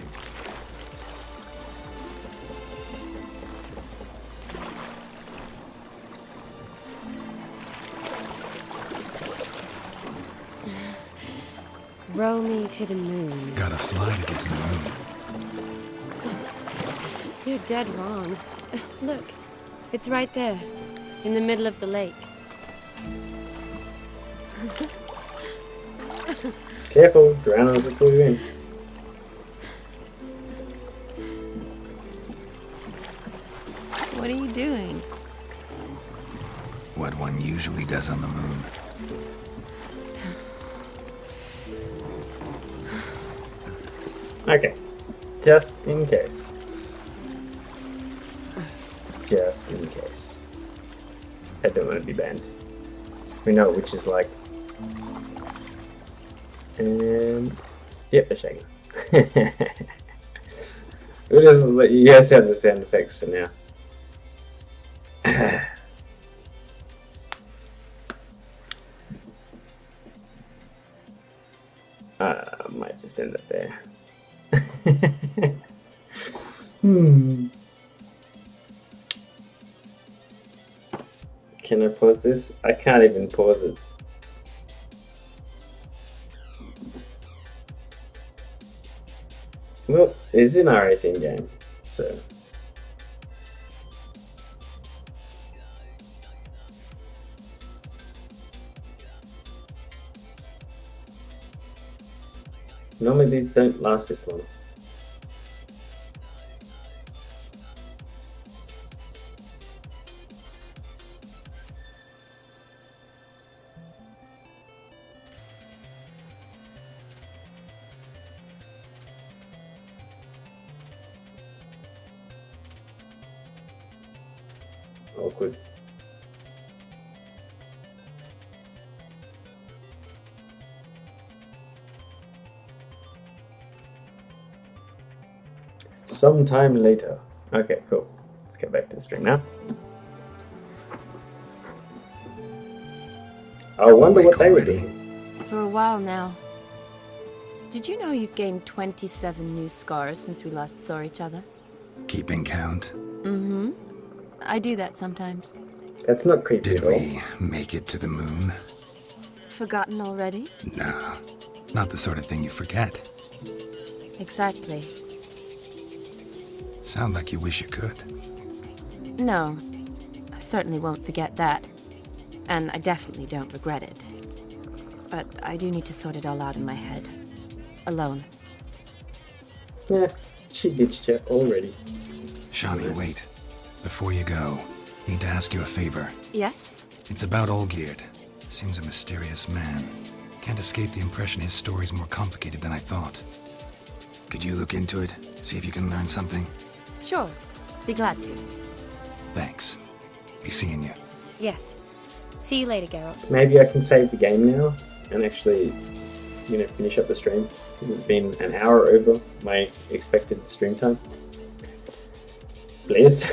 Row me to the moon. Gotta fly to get to the moon. You're dead wrong. Look, it's right there, in the middle of the lake. Careful, drowners will pull you in. What are you doing? What one usually does on the moon. Okay, just in case. Just in case. I don't want to be banned. We know which is like. And yep, they're shaking. We'll just let you guys have the sound effects for now. I might just end it there. Can I pause this? I can't even pause it. Well, it's an R18 game, so. Normally these don't last this long. Awkward. Sometime later. Okay, cool. Let's get back to the stream now. I wonder what they were doing. For a while now. Did you know you've gained 27 new scars since we last saw each other? Keeping count? Mm-hmm. I do that sometimes. That's not creepy Did at all. we make it to the moon? Forgotten already? No, not the sort of thing you forget. Exactly. Sound like you wish you could. No, I certainly won't forget that. And I definitely don't regret it. But I do need to sort it all out in my head. Alone. Yeah, she ditched you already. Shawnee, wait. Before you go, need to ask you a favor. Yes? It's about Olgierd. Seems a mysterious man. Can't escape the impression his story's more complicated than I thought. Could you look into it? See if you can learn something? Sure. Be glad to. Thanks. Be seeing you. Yes. See you later, Geralt. Maybe I can save the game now and actually, finish up the stream. It's been an hour over my expected stream time. Please.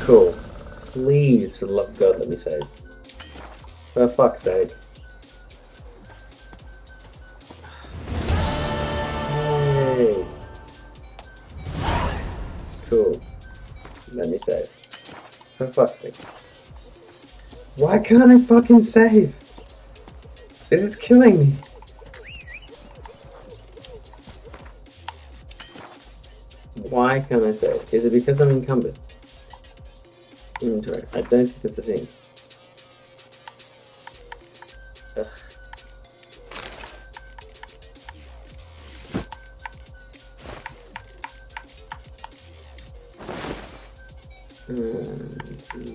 Cool. Please, for the love of God, let me save. For fuck's sake. Yay. Cool. Let me save. For fuck's sake. Why can't I fucking save? This is killing me. Why can't I save? Is it because I'm encumbered? Inventory. I don't think it's a thing. Ugh.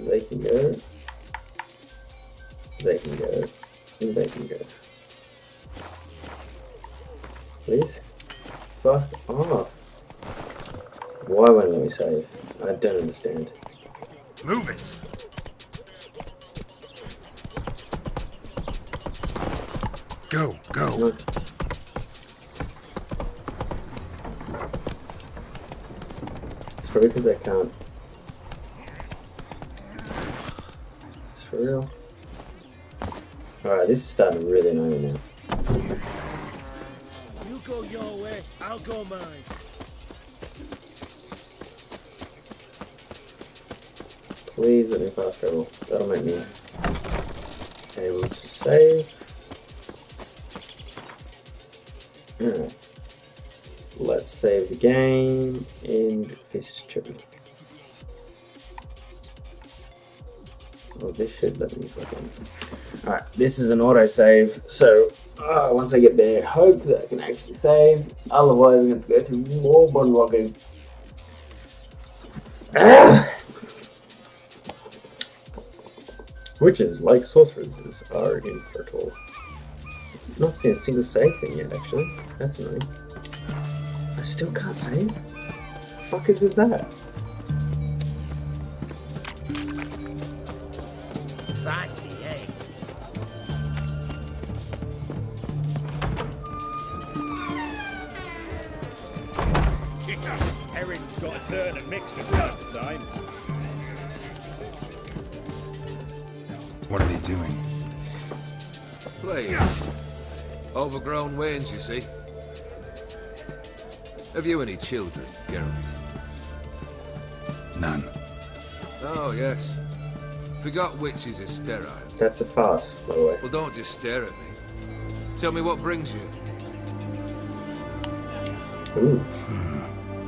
They can go. They can go. And they can go. Please? Fuck off. Why won't let me save? I don't understand. Move it! Go, go! No. It's probably because I can't. It's for real. Alright, this is starting to really annoy me now. You go your way, I'll go mine. Please let me fast travel. That'll make me able to save. Alright. Let's save the game in Fist Tree. Oh, this should let me fucking. Alright, this is an autosave, so once I get there, hope that I can actually save. Otherwise, I'm going to go through more bun walking. Witches, like sorceresses, are infertile. Not seen a single save thing yet, actually. That's annoying. I still can't save? The fuck is with that? Feisty, eh? Everything's got to turn and mix from time to time. What are they doing? Playing. Overgrown wains, you see. Have you any children, Geralt? None. Oh, yes. Forgot witches are sterile. That's a farce, by the way. Well, don't just stare at me. Tell me what brings you. Ooh.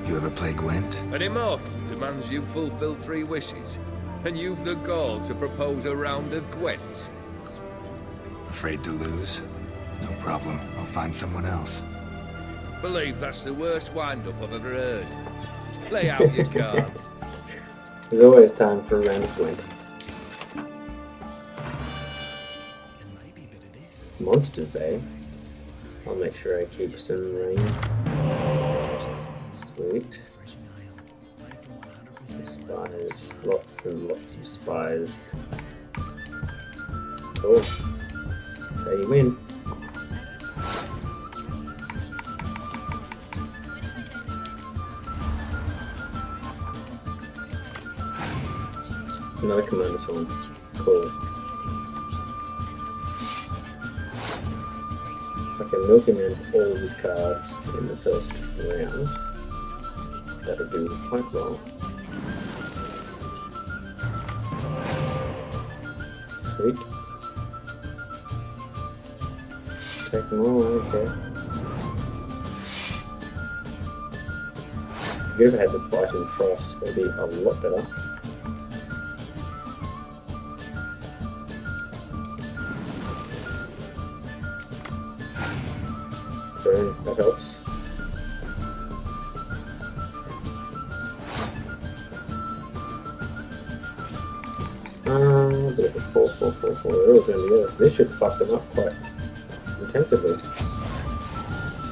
You ever play Gwent? An immortal demands you fulfill 3 wishes, and you've the gall to propose a round of Gwent. Afraid to lose? No problem. I'll find someone else. Believe that's the worst wind-up I've ever heard. Lay out your cards. There's always time for a round of Gwent. Monsters, eh? I'll make sure I keep some rain. Sweet. Spies. Lots and lots of spies. Cool. That's how you win. Another commander song. Cool. I can milk him in all of his cards in the first round. That'll do quite well. Sweet. Take them all, okay. If you ever had the Biting Frost, that'd be a lot better. Burn, that helps. 4, 4, 4, 4. They're all going together. So this should fuck them up quite intensively.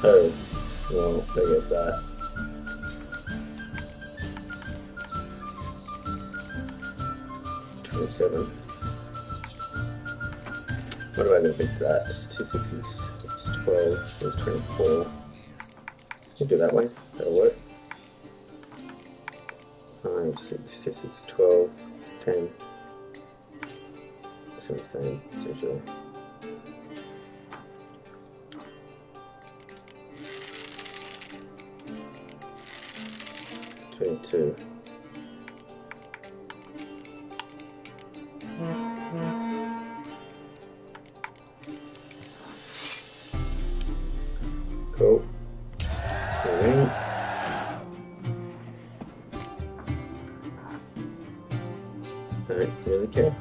Oh, well, there goes that. What do I do with that? 260s, it's 12, it's 24. We'll do that way, that'll work. 5, 6, 2, 6, 12, 10. Same, essentially. Two. Cool. Swimming. I don't really care.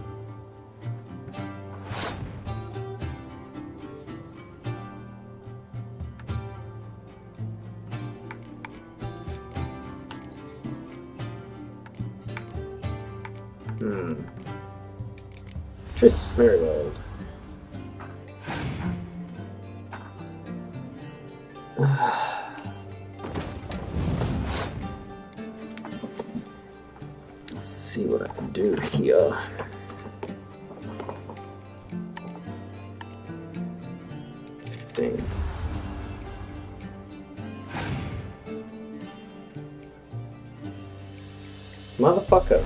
Tris Merryworld. Let's see what I can do here. Motherfucker.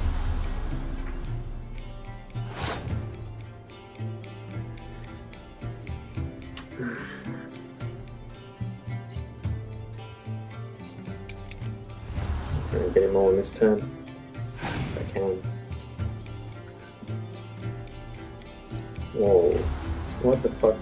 Trying to get him all in this turn. If I can. Whoa. What the fuck?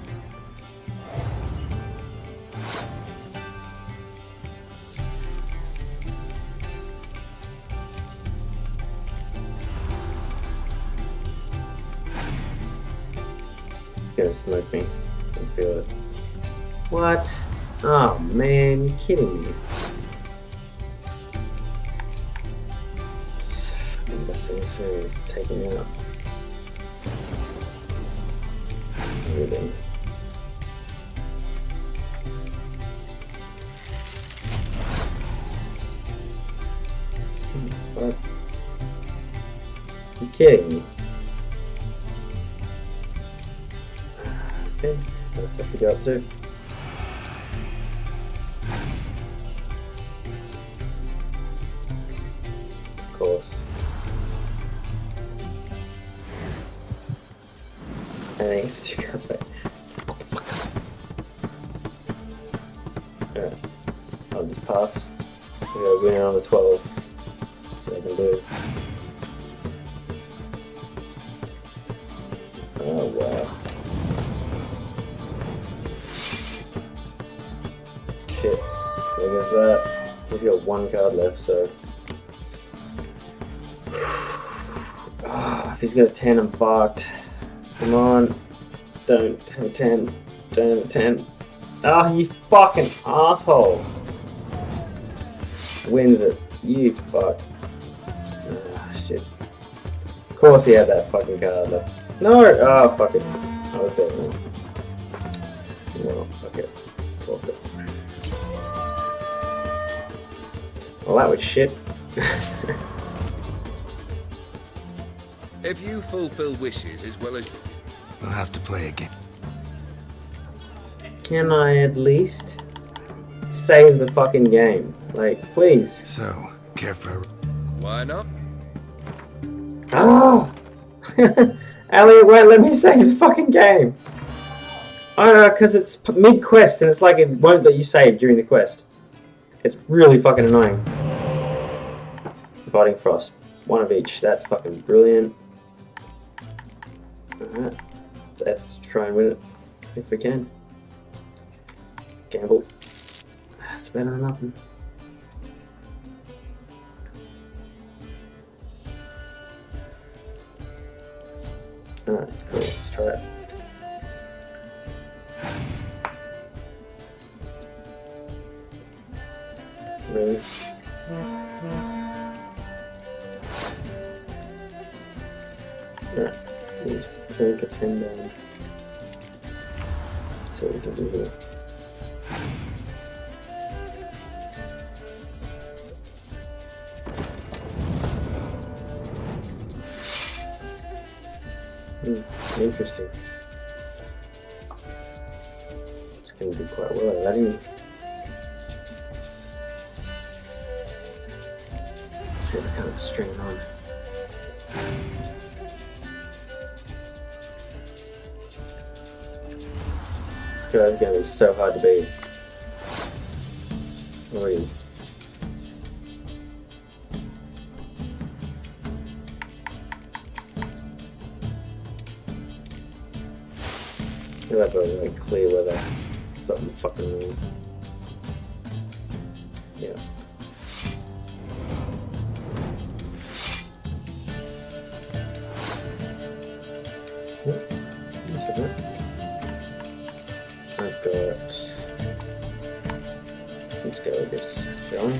It's gonna smoke me. I can feel it. What? Oh man, you're kidding me. This thing is taking out. Everything. What? You're kidding me. Okay, let's have to go up to. Of course. I think it's 2 cards back. Alright, I'll just pass. We got a winner on the 12. See what I can do. Oh wow. Shit. There goes that. He's got 1 card left, so. Oh, if he's got a 10, I'm fucked. Come on. Don't have a 10. Don't have a 10. Ah, you fucking asshole. Wins it. You fuck. Ah, shit. Of course he had that fucking card left. No! Oh, fuck it. I was dead now. No, fuck it. Forfeit. Well, that was shit. If you fulfill wishes as well as... We'll have to play again. Can I at least save the fucking game? Like, please. So, care for... Why not? Oh! Elliot won't let me save the fucking game. I don't know, because it's mid-quest and it's like it won't let you save during the quest. It's really fucking annoying. Biting Frost. 1 of each. That's fucking brilliant. Alright. Let's try and win it. If we can. Gamble. That's better than nothing. Alright, cool. Let's try it. Really? Alright. Drink a 10 down. Let's see what we can do here. Interesting. It's going to do quite well at that, isn't it? Let's see if I can't string it on. This guy's going to be so hard to beat. Really. You'll have a like clear weather. Something fucking wrong. Yeah. I've got. Let's go with this, shall we?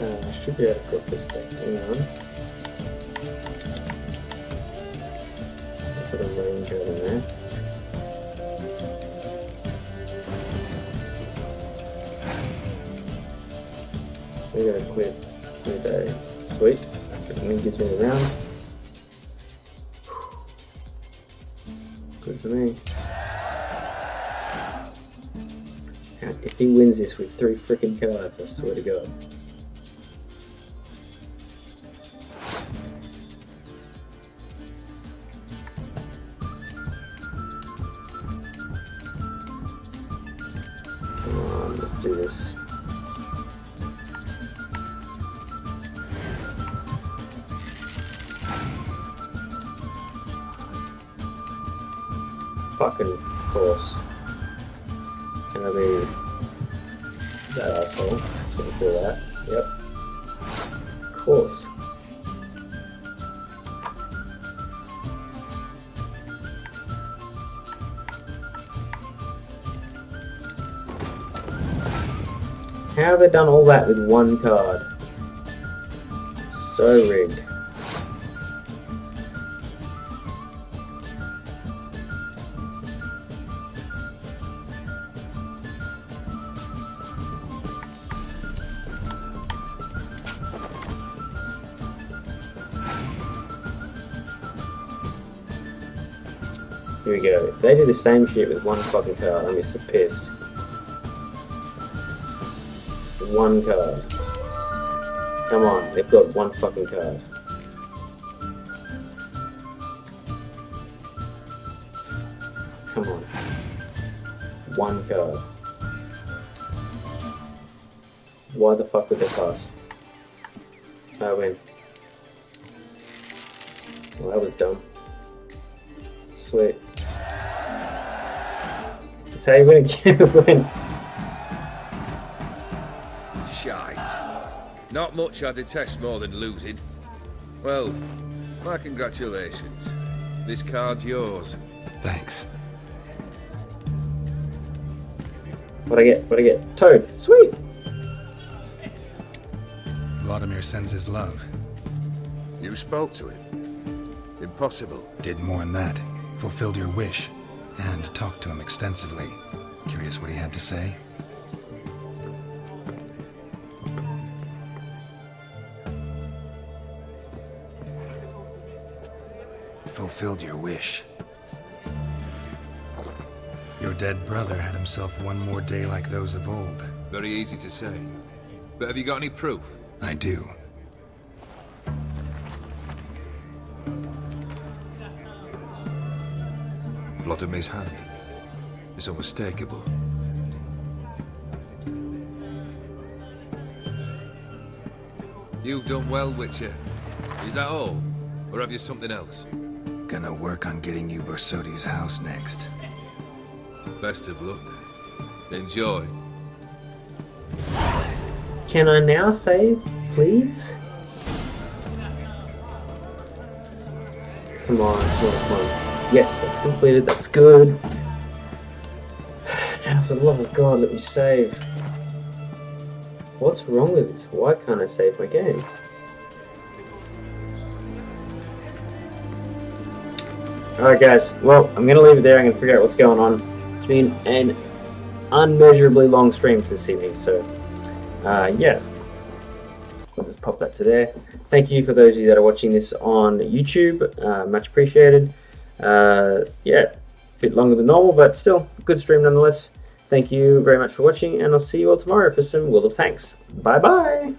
I should be able to put this back on. Put a range out in there. We got a clear day. Sweet. It gives me a round. Good for me. If he wins this with 3 freaking cards, I swear to God. Come on, let's do this. Fucking course. Gonna be that asshole. Gonna do that. Yep. Of course. How have they done all that with one card? So rigged. Here we go. If they do the same shit with one fucking card, I'm just so pissed. One card. Come on, they've got one fucking card. Come on. One card. Why the fuck would they pass? I win. Well, that was dumb. Sweet. That's how you win a game. Shite. Not much I detest more than losing. Well, my congratulations. This card's yours. Thanks. What'd I get? What'd I get? Toad. Sweet. Vladimir sends his love. You spoke to him? Impossible. Did more than that. Fulfilled your wish. And talked to him extensively. Curious what he had to say? Fulfilled your wish. Your dead brother had himself one more day like those of old. Very easy to say. But have you got any proof? I do. Vladimir's hand. It's unmistakable. You've done well, Witcher. Is that all? Or have you something else? Gonna work on getting you Borsodi's house next. Best of luck. Enjoy. Can I now save, please? Come on, come on, come on. Yes, that's completed. That's good. Now, for the love of God, let me save. What's wrong with this? Why can't I save my game? Alright guys, well, I'm going to leave it there. I'm going to figure out what's going on. It's been an unmeasurably long stream this evening, so yeah. I'll just pop that to there. Thank you for those of you that are watching this on YouTube. Much appreciated. Yeah, a bit longer than normal, but still, good stream nonetheless. Thank you very much for watching, and I'll see you all tomorrow for some Will of Tanks. Bye-bye!